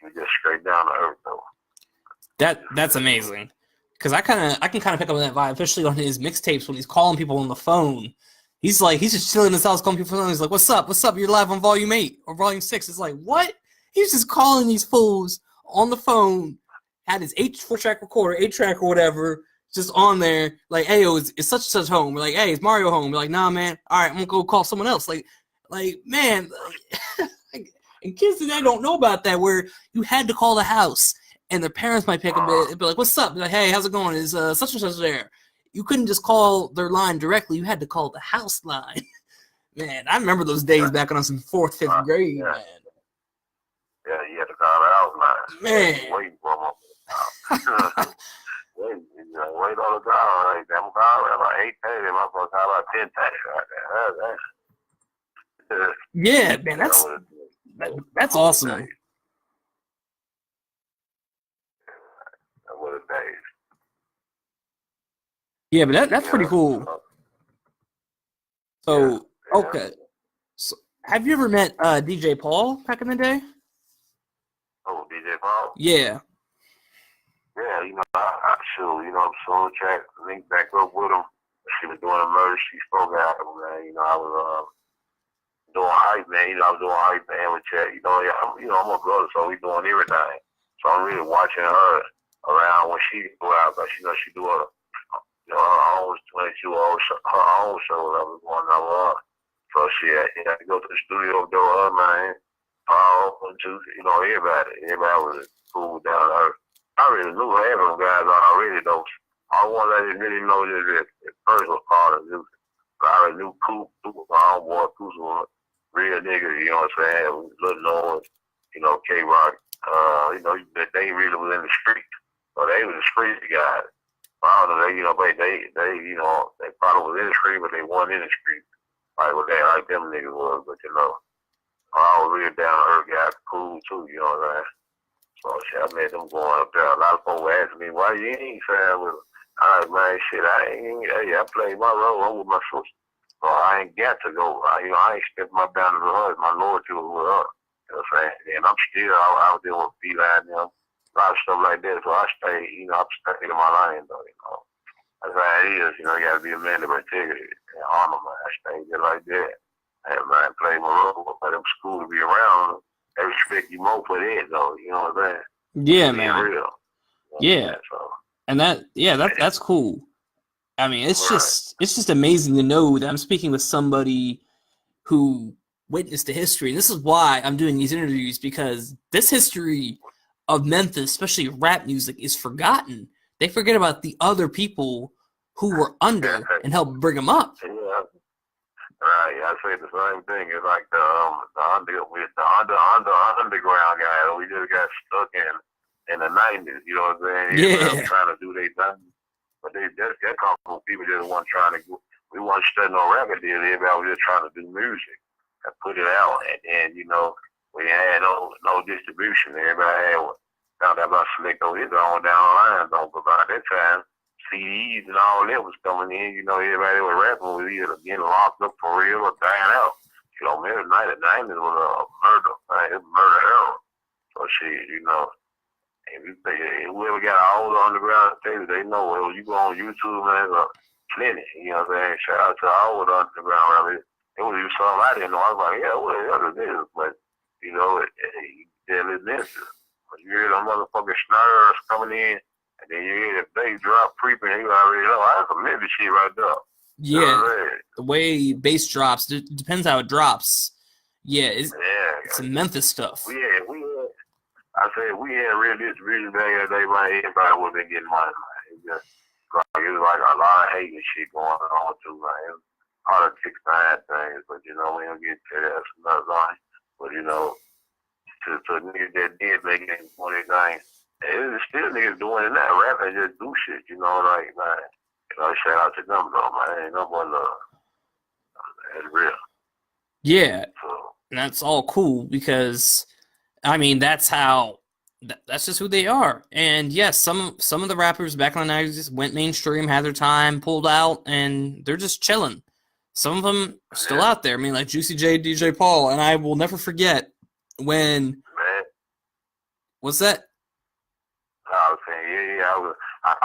Speaker 2: You just straight down to earth, though.
Speaker 1: That's amazing. Because I can kind of pick up on that vibe, especially on his mixtapes when he's calling people on the phone. He's just chilling in his house calling people on the phone. He's like, what's up? You're live on Volume 8 or Volume 6. It's like, what? He's just calling these fools on the phone, had his 8-track recorder, 8-track or whatever, just on there, like, hey, it's such and such home. We're like, hey, it's Mario home. We're like, nah, man. All right, I'm going to go call someone else. Like man, and kids today don't know about that, where you had to call the house, and their parents might pick up and be like, what's up? Be like, hey, how's it going? Is such and such there? You couldn't just call their line directly. You had to call the house line. Man, I remember those days back when I was in 4th, 5th grade, man.
Speaker 2: Yeah, you had to call the house line.
Speaker 1: Man.
Speaker 2: Waiting for them. Wait on the call. Like, I'm calling about 8:30. I'm supposed to call about 10:30 right there.
Speaker 1: Yeah, man, that's awesome.
Speaker 2: That was a day.
Speaker 1: Yeah, but that's pretty cool. So, okay. So, have you ever met DJ Paul back in the day?
Speaker 2: Oh, DJ Paul?
Speaker 1: Yeah.
Speaker 2: Yeah, you know, I sure, you know, I'm so track linked back up with him. She was doing a murder. She spoke out, man. You know, I was doing hype, man. You know, I was doing hype, man, with chat. I'm a brother, so we doing everything. So I'm really watching her around when she go out, because you know she do her own 22 her own show that was going on. So she had to go to the studio with her, man. Paul and Juicy, you know, everybody was cool down there. I really knew half of them guys already, though. All the ones I didn't really know is the personal part of Juicy. But I already knew Coop was my homeboy. Coop was a real nigga, you know what I'm saying? Little noise, you know, K-Rock. You know, they really was in the street. So they was the street guys. I don't know, they probably was in the street, but they weren't in the street. Like what they like them niggas was, but you know. I was real down to earth guys, cool too, you know what I'm saying? So shit, I met them going up there. A lot of folks ask me, why you ain't saying with them? I like, man, shit, I played my role. I'm with my sister. So I ain't got to go. I ain't stepped my boundaries with her. My loyalty was with her. You know what I'm saying? And I'm still out there with Feline, you know, a lot of stuff like that. So I stay, I'm staying in my lane, though, you know. That's how it is, you know, you got to be a man of integrity and honor, man. I stay just like that. And man, play my role, but them school to be around. They respect you more for that, though. You know what I'm saying?
Speaker 1: Yeah, man.
Speaker 2: Real.
Speaker 1: Yeah.
Speaker 2: So.
Speaker 1: And that's cool. I mean, it's just amazing to know that I'm speaking with somebody who witnessed the history. And this is why I'm doing these interviews, because this history of Memphis, especially rap music, is forgotten. they forget about the other people who were under and help bring them up.
Speaker 2: Yeah. Right, I say the same thing. It's like the underground guys. We just got stuck in the 90s. You know what I'm saying?
Speaker 1: Yeah.
Speaker 2: Trying to do their thing, but that come from people just weren't trying to. We weren't studying no record deal. Everybody was just trying to do music and put it out, and you know we had no distribution. Everybody found out about Selecto his on down the line. Though, but by that time, CDs and all that was coming in. You know, everybody was rapping was either getting locked up for real or dying out. You know, man, the 90s was a murder, man. It was murder era. So shit, you know, whoever got all the underground things, they know. Well, you go on YouTube, man, plenty. You know what I'm saying? Shout out to all the underground rappers. It was even something I didn't know. I was like, yeah, what the hell is this? But you know, it's this. You hear them motherfucking snares coming in. And then you hear the bass drop creeping, and you already know that's a Memphis shit right there.
Speaker 1: Yeah,
Speaker 2: you know
Speaker 1: the way bass drops, it depends how it drops. Yeah, it's some Memphis stuff.
Speaker 2: We had real distribution back in the day, man. Everybody would have been getting money, man. It was like a lot of hating shit going on too, man. Politics behind things, but you know, we don't get to that. That's another thing. But you know, to niggas that did make it one of their things. There's still niggas doing it now. Rapping just do shit, you know, like, man. You know, shout out to them, though, man. Ain't no more love. That's real.
Speaker 1: Yeah,
Speaker 2: so,
Speaker 1: and that's all cool because, I mean, that's just who they are. And yes, some of the rappers back in the 90s just went mainstream, had their time, pulled out, and they're just chilling. Some of them are still out there. I mean, like Juicy J, DJ Paul, and I will never forget when.
Speaker 2: Man.
Speaker 1: What's that?
Speaker 2: I was saying, I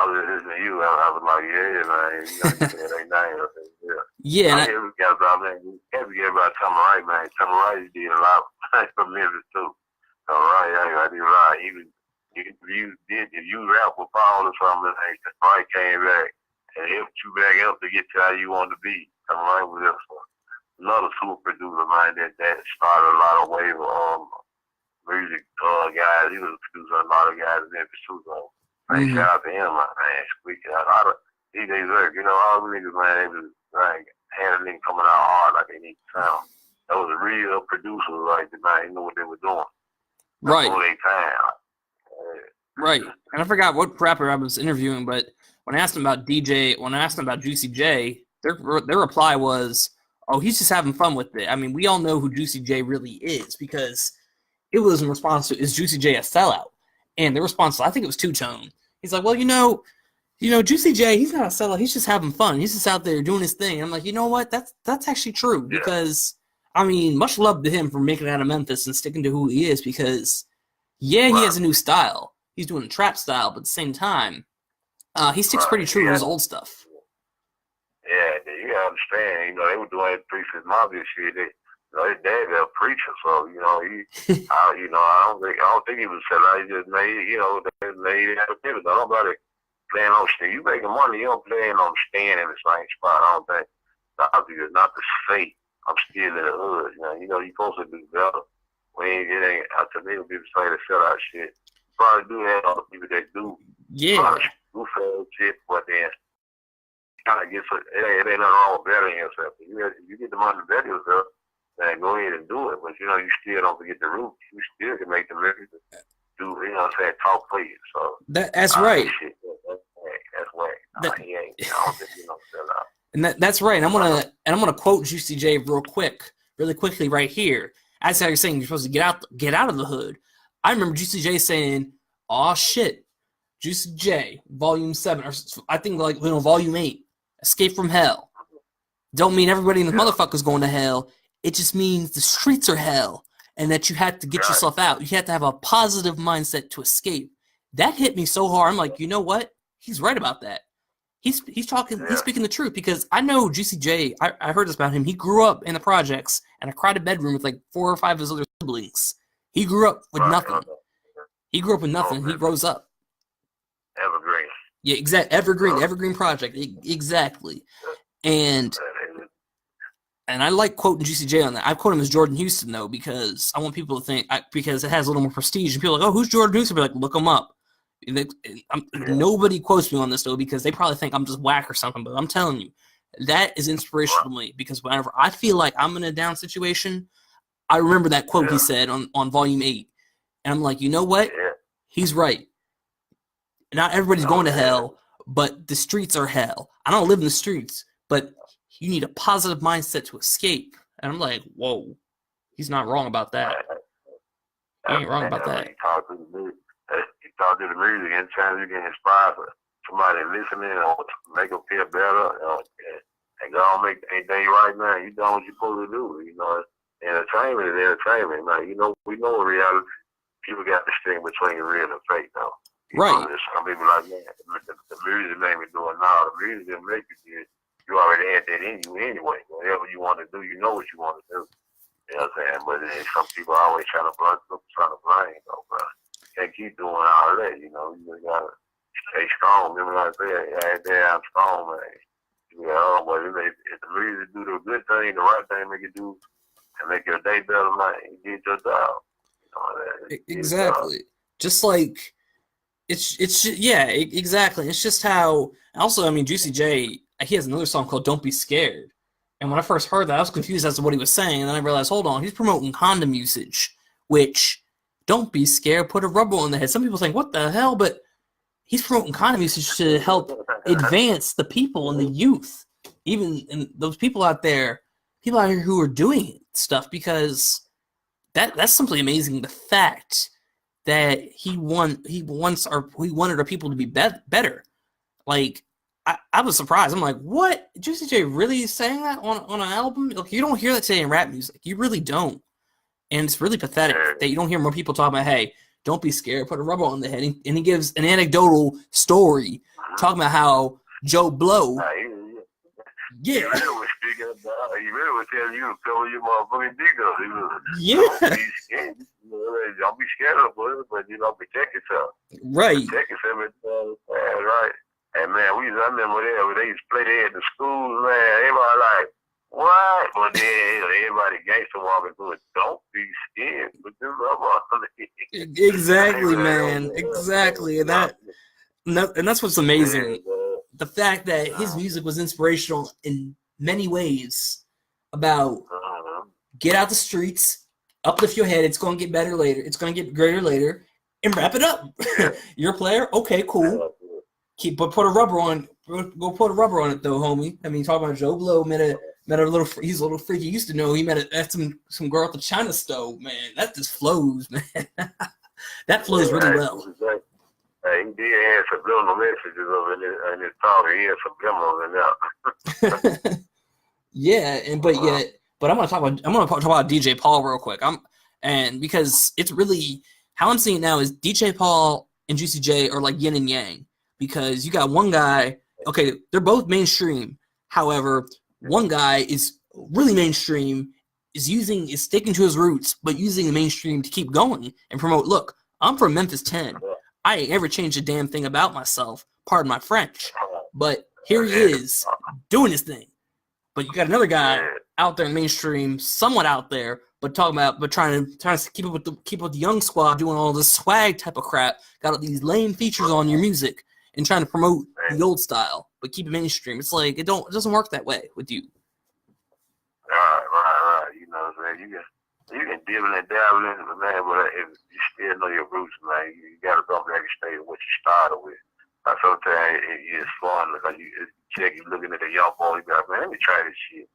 Speaker 2: was listening to you. I was like, yeah, man. You know, you said they name. I said, yeah.
Speaker 1: Yeah.
Speaker 2: I mean, we got about Samurai, man. Samurai did a lot for Memphis, too. Samurai, I did a lot. Even if you rap with Paul or something, Samurai came back and helped you back up to get to how you want to be. Samurai was just another super producer, man, that started a lot of wave music guys. He was producing a lot of guys in Memphis too, so shout out to him, man. Squeaking out a lot of DJs work. You know, all the niggas, man, they was like had a nigga coming out hard like they need to sound. That was a real producer, like the man, he knew what they were doing.
Speaker 1: Right.
Speaker 2: Before they time.
Speaker 1: Right. And I forgot what rapper I was interviewing, but when I asked him about Juicy J, their reply was, "Oh, he's just having fun with it." I mean, we all know who Juicy J really is because it was in response to, is Juicy J a sellout? And the response, I think it was two-tone. He's like, well, you know, Juicy J, he's not a sellout. He's just having fun. He's just out there doing his thing. And I'm like, you know what? That's actually true because, I mean, much love to him for making it out of Memphis and sticking to who he is because, he has a new style. He's doing a trap style, but at the same time, he sticks pretty true to his old stuff.
Speaker 2: Yeah, you gotta understand. You know, they were doing 3 6 Mafia shit. His dad was a preacher, so you know I don't think he was selling. He just made made activity. Nobody playing on stand. You making money, you don't playing on stand in the same spot. I don't think. The object is not to say I'm still in the hood. You know, you supposed to do better. It ain't up to me when people say they sell out shit. Probably do have other people that do.
Speaker 1: Yeah.
Speaker 2: Do sell shit, but then kind of gets it ain't nothing wrong with bettering yourself. You get the money to better yourself. Man, go ahead and do it, but you know, you still don't forget the roots. You still can make the records do, you know what I'm saying, talk for you. So
Speaker 1: that's right.
Speaker 2: That's whack. He ain't. I don't think he don't sell out.
Speaker 1: And that's right. And I'm gonna quote Juicy J really quickly right here. As I was saying, you're supposed to get out of the hood. I remember Juicy J saying, "Aw shit, Juicy J, Volume 7, or I think Volume 8, Escape from Hell. Don't mean everybody in the motherfucker's going to hell. It just means the streets are hell, and that you have to get yourself out. You have to have a positive mindset to escape." That hit me so hard. I'm like, you know what? He's right about that. He's speaking the truth because I know Juicy J. I heard this about him. He grew up in the projects in a crowded bedroom with like 4 or 5 of his other siblings. He grew up with nothing. He grew up with nothing. He rose up.
Speaker 2: Evergreen.
Speaker 1: Yeah, Evergreen project. Exactly. And I like quoting Juicy J on that. I quote him as Jordan Houston, though, because I want people to think, because it has a little more prestige. And people are like, oh, who's Jordan Houston? Be like, look him up. Nobody quotes me on this, though, because they probably think I'm just whack or something, but I'm telling you, that is inspirational to me, because whenever I feel like I'm in a down situation, I remember that quote he said on Volume 8, and I'm like, you know what? He's right. Not everybody's going to hell, but the streets are hell. I don't live in the streets, but you need a positive mindset to escape. And I'm like, whoa, he's not wrong about that. He ain't wrong about that.
Speaker 2: You talk to the music, and times you get inspired for somebody listening or make them feel better, and go on make anything right now. You know what you're supposed to do. You know, entertainment is entertainment. Now, you know, we know in reality, people got the string between real and fake now.
Speaker 1: Right.
Speaker 2: There's some people like, man, the music made me do it now. The music didn't make you do it. You already had that in you anyway. Whatever you want to do, you know what you want to do. You know what I'm saying? But then some people are always trying to blame, though, bro. Can't keep doing all that, you know. You just gotta stay strong. Remember what I said? I'm strong, man. Yeah, but if the music do the good thing, the right thing, make it do, and make your day better, man, you did your job. You know,
Speaker 1: exactly. Just like exactly. It's just how. Also, I mean, Juicy J, he has another song called "Don't Be Scared," and when I first heard that, I was confused as to what he was saying, and then I realized, hold on, he's promoting condom usage, which, don't be scared, put a rubber on the head. Some people think, what the hell? But he's promoting condom usage to help advance the people and the youth, even and those people out there who are doing stuff, because that's simply amazing. The fact that he wanted our people to be better. Like, I was surprised. I'm like, what? Juicy J really saying that on an album? Like, you don't hear that today in rap music. You really don't. And it's really pathetic that you don't hear more people talk about, hey, don't be scared, put a rubber on the head. And he gives an anecdotal story talking about how Joe Blow.
Speaker 2: He really was speaking about, he really was telling you to cover your motherfucking dick up.
Speaker 1: Yeah.
Speaker 2: Don't be scared of it, but, you know, protect yourself.
Speaker 1: Right.
Speaker 2: Protect yourself, right. And, man, I remember there, when they used to play there at the schools, man, everybody like, what? But then everybody gangster walking through it. Don't be scared. Put this rubber on it.
Speaker 1: Exactly, man. Exactly. And that's what's amazing. The fact that his music was inspirational in many ways about get out the streets, uplift your head. It's going to get better later. It's going to get greater later, and wrap it up. You're a player? Okay, cool. Put a rubber on. Go put a rubber on it, though, homie. I mean, talking about Joe Blow met a little. He's a little freaky. He used to know he met some girl at the China stove. Man, that just flows, man. That flows really well.
Speaker 2: He did have subliminal messages in his talk. He had subliminals in there.
Speaker 1: Yeah, but I'm gonna talk about DJ Paul real quick. Because it's really how I'm seeing it now is DJ Paul and Juicy J are like yin and yang, because you got one guy. Okay, they're both mainstream. However, one guy is really mainstream, is sticking to his roots, but using the mainstream to keep going and promote. Look, I'm from Memphis 10. I ain't ever changed a damn thing about myself. Pardon my French. But here he is doing his thing. But you got another guy out there in mainstream, somewhat out there, but trying to keep up with the young squad, doing all this swag type of crap. Got all these lame features on your music and trying to promote the old style, but keep it mainstream. It's like it doesn't work that way with you.
Speaker 2: Right. You know what I'm saying? You can dibble and dabble in it, man, but if you still know your roots, man, you got to go back and stay with what you started with. Sometimes it's fun because you looking at the young boy, you be like, man, let me try this shit.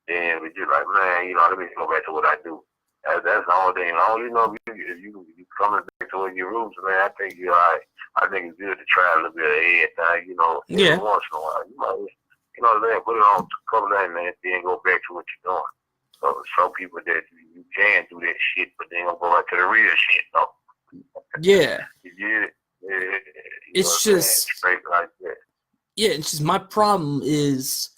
Speaker 2: Then you're like, man, you know, let me go back to what I do. That's the only thing. You know, if you coming back to your roots, man, I think you're all right. I think it's good to try a little bit of everything, you know, every once in a while. You know, put it on a couple of days, man, then go back to what you're doing. So some people that you can do that shit, but then gonna go back to the real shit, though.
Speaker 1: Yeah.
Speaker 2: You get it? Yeah.
Speaker 1: It's just
Speaker 2: straight like that.
Speaker 1: Yeah, it's just my problem is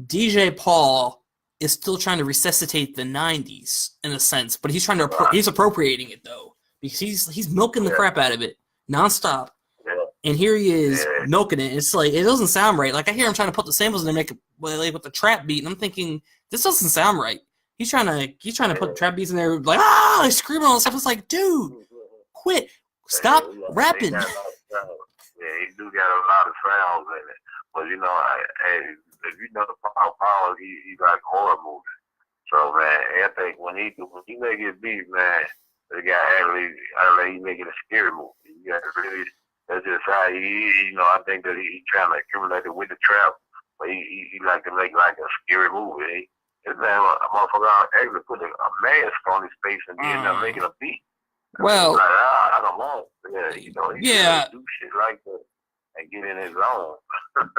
Speaker 1: DJ Paul is still trying to resuscitate the '90s in a sense, but he's he's appropriating it though, because he's milking the crap out of it nonstop.
Speaker 2: Yeah.
Speaker 1: And here he is milking it. It's like it doesn't sound right. Like I hear him trying to put the samples in there, make it like with the trap beat, and I'm thinking this doesn't sound right. He's trying to put trap beats in there, like like screaming all this stuff. It's like, dude, quit, stop rapping.
Speaker 2: Yeah, he do got a lot of sounds in it. But you know, if you know the Paul, he like horror movies. So man, I think when he make his beats, man, the guy actually he making a scary movie. You got to really, that's just how he is. You know, I think that he trying to accumulate it with the trap, but he like to make like a scary movie. And then a motherfucker actually put a mask on his face and then making a beat.
Speaker 1: Well,
Speaker 2: like, I don't know. Yeah, you know, he
Speaker 1: yeah,
Speaker 2: do shit like that and get in his zone.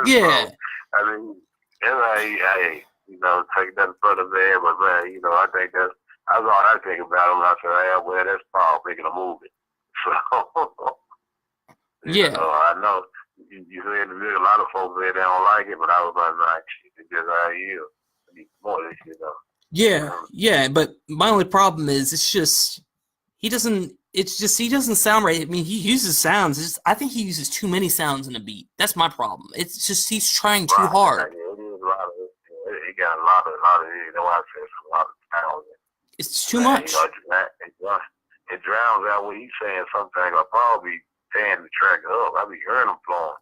Speaker 1: yeah.
Speaker 2: So, I mean, I you know, take that further there, but man, you know, I think that's all I think about him. I said, well, that's Paul making a movie. So,
Speaker 1: Yeah.
Speaker 2: know, I know you say in the middle, a lot of folks there they don't like it, but I was like, shit, it's just how he is. I need more of this, you know.
Speaker 1: Yeah, but my only problem is it's just he doesn't sound right. I mean, he uses sounds. I think he uses too many sounds in a beat. That's my problem. It's just he's trying too hard.
Speaker 2: Yeah, it is a lot of it. He got a lot of it. You know what I said? A lot of sounds.
Speaker 1: It's too much.
Speaker 2: You know, it drowns out what he's saying. Sometimes I'll probably tearing the track up. I be hearing him flowing.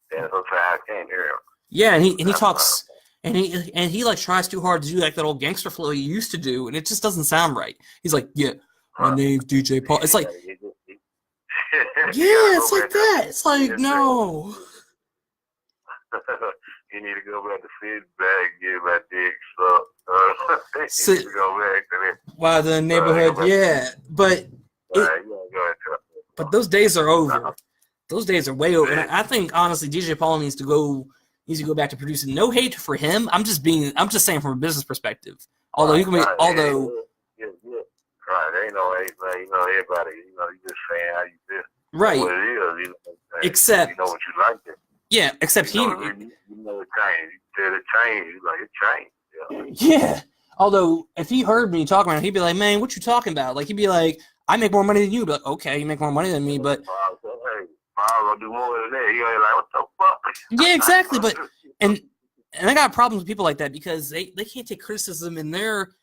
Speaker 2: Then sometimes I can't hear him.
Speaker 1: Yeah, and he talks. And he like tries too hard to do like that old gangster flow he used to do, and it just doesn't sound right. He's like, yeah, my name's DJ Paul. It's like, yeah, it's like that. It's like, no.
Speaker 2: You need to go back to sit back, get my dick sucked. You need to go back to that.
Speaker 1: Wow, the neighborhood, yeah, but those days are over. Those days are way over. And I think honestly, DJ Paul needs to go back to producing. No hate for him. I'm just saying from a business perspective. Although he can be,
Speaker 2: right, ain't no hate, man. You know, everybody, you know, you just saying how you feel.
Speaker 1: Right.
Speaker 2: What it is, you know,
Speaker 1: except
Speaker 2: you know what you like it.
Speaker 1: Yeah, except
Speaker 2: you know it changed. You said it changed. You like it changed.
Speaker 1: Yeah. Although if he heard me talking about it, he'd be like, "Man, what you talking about?" Like he'd be like, "I make more money than you." But like, okay, you make more money than me, but
Speaker 2: I'll go do more than that. You're like, what the fuck?
Speaker 1: Yeah, exactly. But and I got problems with people like that because they can't take criticism in their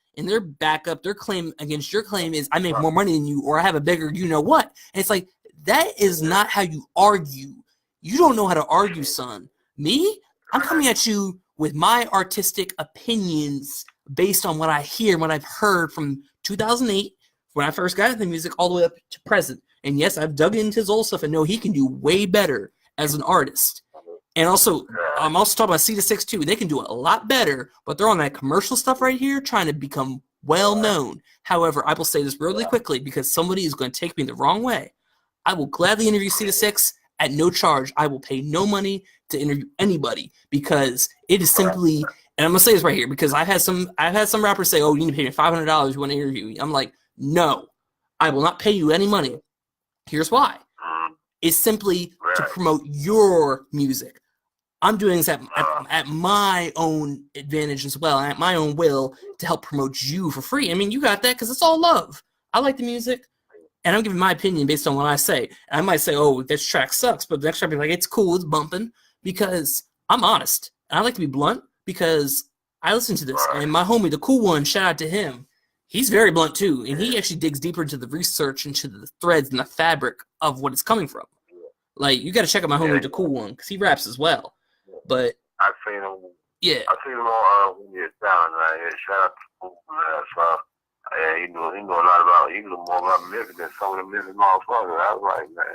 Speaker 1: backup. Their claim against your claim is I make more money than you, or I have a bigger you know what. And it's like that is not how you argue. You don't know how to argue, son. Me, I'm coming at you with my artistic opinions based on what I hear, what I've heard from 2008 when I first got into music all the way up to present. And yes, I've dug into his old stuff and know he can do way better as an artist. And also, I'm also talking about C2 too. They can do it a lot better, but they're on that commercial stuff right here trying to become well known. However, I will say this really quickly because somebody is going to take me the wrong way. I will gladly interview C2 at no charge. I will pay no money to interview anybody because it is simply, and I'm gonna say this right here because I've had some rappers say, "Oh, you need to pay me $500. You want to interview me?" I'm like, no, I will not pay you any money. Here's why: it's simply to promote your music. I'm doing this at my own advantage as well, and at my own will to help promote you for free. I mean, you got that because it's all love. I like the music. And I'm giving my opinion based on what I say. And I might say, oh, this track sucks, but the next track will be like, it's cool, it's bumping, because I'm honest. And I like to be blunt because I listen to this. And my homie, the cool one, shout out to him. He's very blunt too. And he actually digs deeper into the research, into the threads and the fabric of what it's coming from. Like, you got to check out my homie, the cool one, because he raps as well. But
Speaker 2: I've seen him.
Speaker 1: Yeah.
Speaker 2: I've seen him on when you're down. Shout out to cool man. Yeah, he knew a lot about. He knew more about music than some of the music motherfuckers. I was like, man,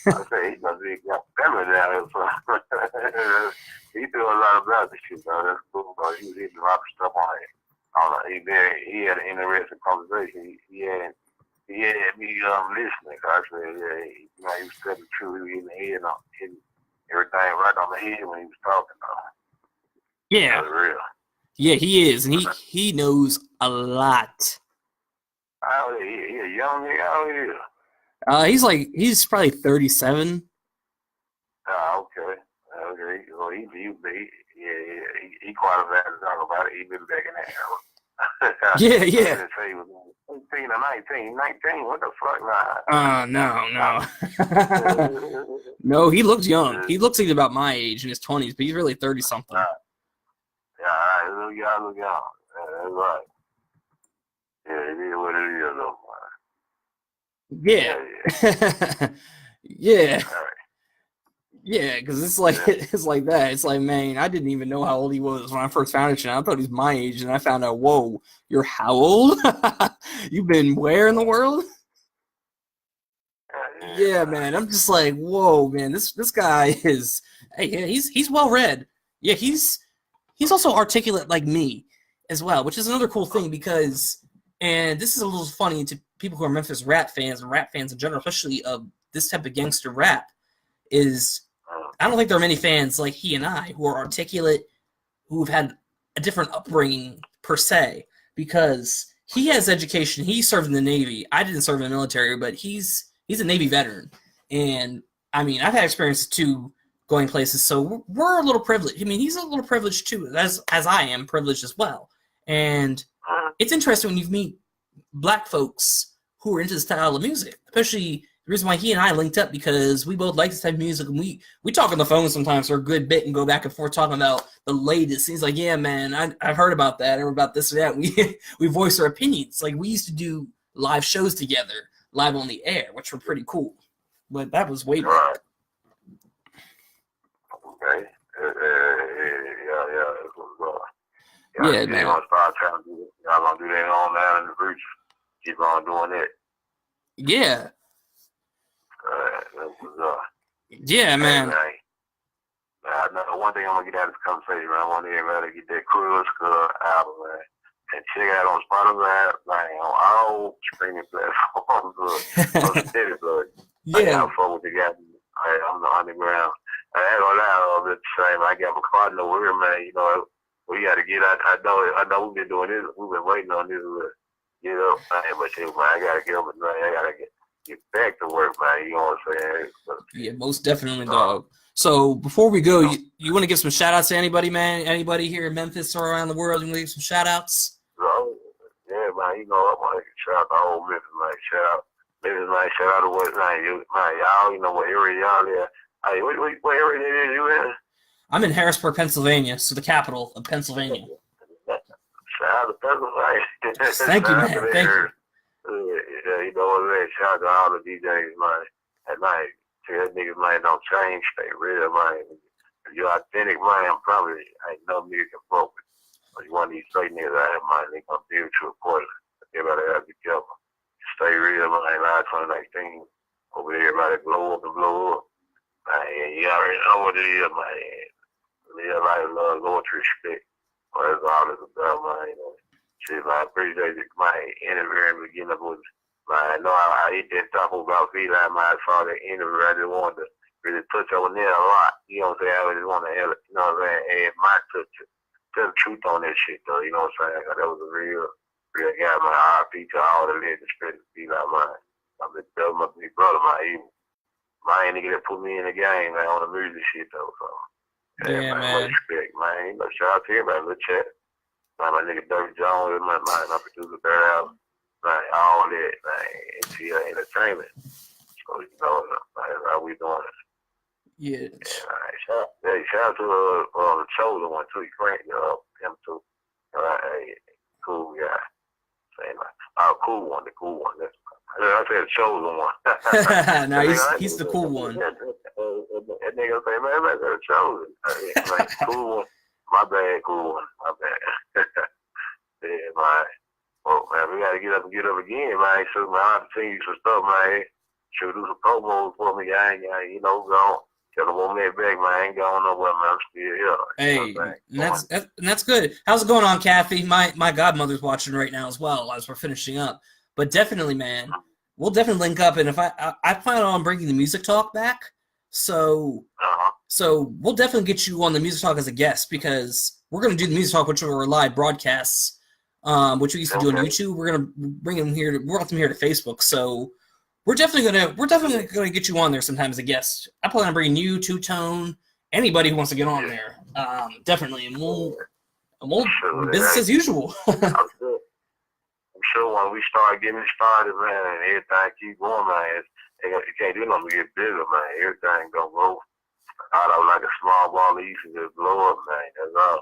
Speaker 2: I say he got family down here. So he knew a lot about this shit, though. That's cool. He was hitting a lot of stuff on it. He had an interesting conversation. He had me listening. I said, yeah, he was telling the truth. He was hitting everything right on the head when he was talking.
Speaker 1: Yeah.
Speaker 2: That was real.
Speaker 1: Yeah, he is, and he knows a lot.
Speaker 2: Oh, he a young nigga out here.
Speaker 1: He's probably 37.
Speaker 2: Oh, okay. Well, he qualified to talk about it. He been back in that era.
Speaker 1: Yeah.
Speaker 2: I say he was 18 or 19. What the fuck,
Speaker 1: No. No, he looks young. He looks like about my age in his 20s, but he's really 30-something.
Speaker 2: Yeah, look young. That's right. Yeah, it is what it is, though.
Speaker 1: Yeah. Yeah. Yeah, because it's like it's like that. It's like, man, I didn't even know how old he was when I first found it. I thought he was my age, and I found out, whoa, you're how old? You've been where in the world? Yeah, man. I'm just like, whoa, man. This guy is. Hey, yeah, he's well read. Yeah, he's also articulate like me as well, which is another cool thing because, and this is a little funny to people who are Memphis rap fans and rap fans in general, especially of this type of gangster rap. Is I don't think there are many fans like he and I who are articulate, who've had a different upbringing per se, because he has education. He served in the Navy. I didn't serve in the military, but he's a Navy veteran, and I mean I've had experience too going places, so we're a little privileged. I mean he's a little privileged too, as I am privileged as well, and it's interesting when you meet black folks who are into this style of music, especially the reason why he and I linked up because we both like this type of music, and we talk on the phone sometimes for a good bit and go back and forth talking about the latest. He's like, yeah, man, I've heard about that, or about this or that. We voice our opinions. Like we used to do live shows together, live on the air, which were pretty cool. But that was way back.
Speaker 2: Right. Okay. Yeah.
Speaker 1: Yeah, man.
Speaker 2: Y'all gonna do that on down in the future. Keep on doing it.
Speaker 1: Yeah. Yeah, man.
Speaker 2: I know one thing I'm gonna get out of this conversation, man. I want everybody to get that Cruise Club album, man, and check it out on Spotify, man, on all streaming platforms, on Steady Blood.
Speaker 1: Yeah.
Speaker 2: I fuck with the guy. I'm the underground. I ain't gonna lie, all the same. I got my card in the word, man. You know, we got to get. I know we've been doing this. We've been waiting on this. You know, but man, I gotta get up and I gotta get back to work, man. You know what I'm saying?
Speaker 1: Yeah, most definitely, dog. So before we go, you want to give some shout outs to anybody, man? Anybody here in Memphis or around the world? You want to give some shout outs?
Speaker 2: Yeah, man. You know, I want to shout out to all Memphis, man. Shout out to what, man? Y'all, you know what area y'all there? Hey, what area it is you in?
Speaker 1: I'm in Harrisburg, Pennsylvania, so the capital of Pennsylvania.
Speaker 2: Shout out to Pennsylvania.
Speaker 1: Thank you, man. Thank you.
Speaker 2: Yeah, you know what I'm saying? Shout out to all the DJs, man. At night. Tell niggas, man, don't change. Stay real, man. If you're authentic, man, probably ain't no nigga can fuck with. But you want these straight niggas out here, man, they gonna deal with you accordingly. Everybody gotta be careful. Stay real, man. Live 2019. Over there, everybody blow up and blow up. Man, you already know what it is, man. Live life, love, loyalty, respect. Well, that's all it's about, man. You know. Shit, man, I appreciate it, man. In the very beginning of it. Man, I know I ate that taco about feet. I saw that interview. I just wanted to really touch on there a lot. You know what I'm saying? I just want to, you know what I'm saying, add my touch, tell the truth on that shit, though. You know what I'm saying? That was a real guy, man. RP to all the legends, spread the feet out, man. I'm the brother, my big brother, my nigga that put me in the game, man, on the music shit, though. So,
Speaker 1: yeah, man.
Speaker 2: Respect, man. You know, shout out to everybody. Let's chat. Man, my nigga Dirty Jones, my producer, Bear House. Man, all that, man, into entertainment. So, you know, that's how we doing it.
Speaker 1: Yeah.
Speaker 2: Shout out to the chosen one, too. Frank, him, too. Hey, cool guy. Saying like, cool one, the cool one. I said the chosen one.
Speaker 1: No, he's the cool one.
Speaker 2: That nigga say, man, that's the chosen. Like, cool one. My bad, cool one. My bad. Yeah, man. Oh, man, we got to get up again, man. So, man, I'll send you some stuff, man. Should do some promos for me. I ain't, you know, go. Tell them on that back, man. I ain't going nowhere, man. I'm still here.
Speaker 1: Hey, you know and that's good. How's it going on, Kathy? My godmother's watching right now as well as we're finishing up. But definitely, man, we'll definitely link up. And if I plan on bringing the Music Talk back, so we'll definitely get you on the Music Talk as a guest because we're going to do the Music Talk, which are live broadcasts. Which we used to do on YouTube. We're gonna bring them here. We're them here to Facebook. So we're definitely gonna get you on there sometime as a guest. I plan on bringing you, Two Tone, anybody who wants to get on there. Definitely, and we'll business as usual.
Speaker 2: I'm sure when we start getting started, man, and everything keep going, man, you can't do nothing to get bigger, man. Everything gonna go out of like a small ball of and just blow up, man. That's all.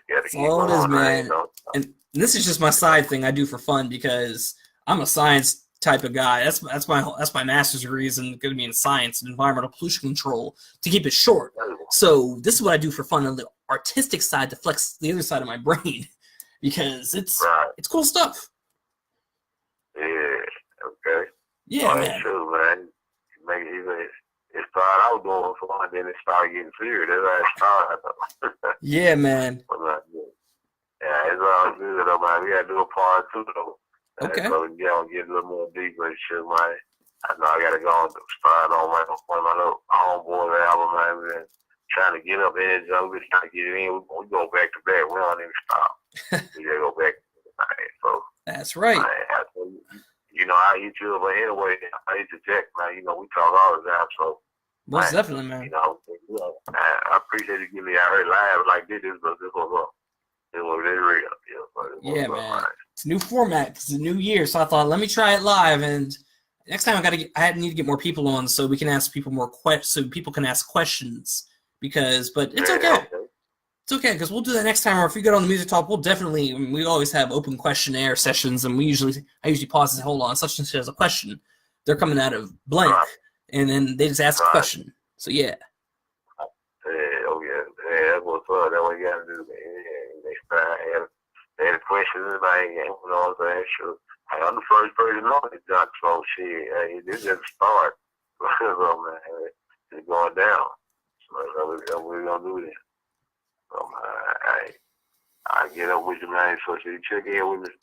Speaker 1: That's all it is, man. You know? And this is just my side thing I do for fun because I'm a science type of guy. That's my master's degree is going to be in science and environmental pollution control. To keep it short, so this is what I do for fun on the artistic side to flex the other side of my brain because it's cool stuff.
Speaker 2: Yeah. Okay.
Speaker 1: Yeah, man.
Speaker 2: True, man. It started out doing fun, then it started getting serious. That's how it started.
Speaker 1: Yeah, man.
Speaker 2: Yeah, it's all good though, man. We gotta do a part 2 though.
Speaker 1: Okay.
Speaker 2: So we get a little more deeper and shit, man. I know I gotta go and start on one of my little homeboy album, man. We've been trying to get up in it, we've been trying to get it in. We go back to back. We don't even stop. We gotta go back. So
Speaker 1: that's right.
Speaker 2: You know, I hit you, but anyway, I hit the Jack, man. You know, we talk all the time, so.
Speaker 1: Most definitely, man.
Speaker 2: You know, I appreciate you giving me out here live like this, but this was really real.
Speaker 1: Yeah, man. It's a new format. It's a new year, so I thought, let me try it live. And next time I need to get more people on so we can ask people more questions, so people can ask questions. But it's okay. It's okay because we'll do that next time. Or if you get on the Music Talk, we always have open questionnaire sessions, and I usually pause and say, hold on, such and such has a question. They're coming out of blank, and then they just ask a question. So yeah.
Speaker 2: That's what's up. That's what you gotta do, man. Next time they had a question, man. You know what I'm saying? Sure. I'm the first person on it, Doc. So shit, this just start. So man, it's going down. So that's what we're gonna do then. So I get up with you, man. So you check in with me.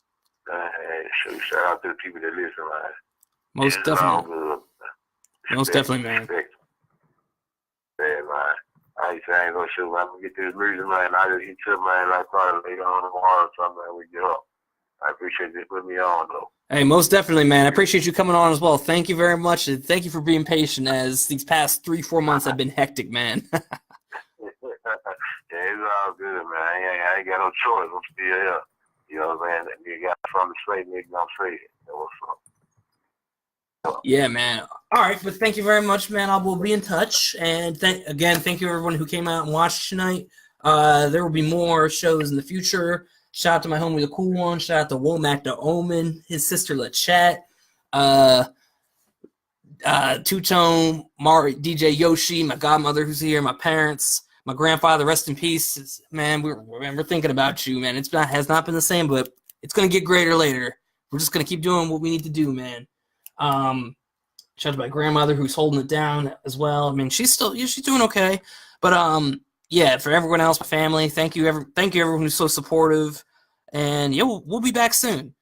Speaker 2: Shout out to the people that listen, man.
Speaker 1: Most definitely. Most definitely, man.
Speaker 2: Yeah, man. I ain't gonna shoot, man. I'm gonna get this music, man. I just hit you, man. I probably later on tomorrow or something, man. We get up. I appreciate you putting me on, though.
Speaker 1: Hey, most definitely, man. I appreciate you coming on as well. Thank you very much, and thank you for being patient as these past 3-4 months have been hectic, man.
Speaker 2: Yeah, it's all good, man. I ain't got no choice. I'm still here. You know what I'm saying? You got something to say, nigga, I'm saying. What's up?
Speaker 1: Yeah, man. All right, but thank you very much, man. I will be in touch. And thank you everyone who came out and watched tonight. There will be more shows in the future. Shout out to my homie, the cool one. Shout out to Womack Da Omen, his sister LaChat, Two-Tone, DJ Yoshi, my godmother who's here, my parents, my grandfather, rest in peace. Man, we're thinking about you, man. Has not been the same, but it's gonna get greater later. We're just gonna keep doing what we need to do, man. Shout out to my grandmother who's holding it down as well. I mean, she's doing okay. But yeah, for everyone else, my family, thank you everyone who's so supportive. And yeah, we'll be back soon.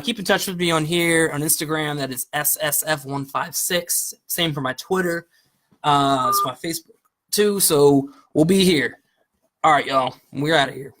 Speaker 1: Keep in touch with me on here on Instagram. That is SSF156. Same for my Twitter. It's my Facebook too. So we'll be here. All right, y'all. We're out of here.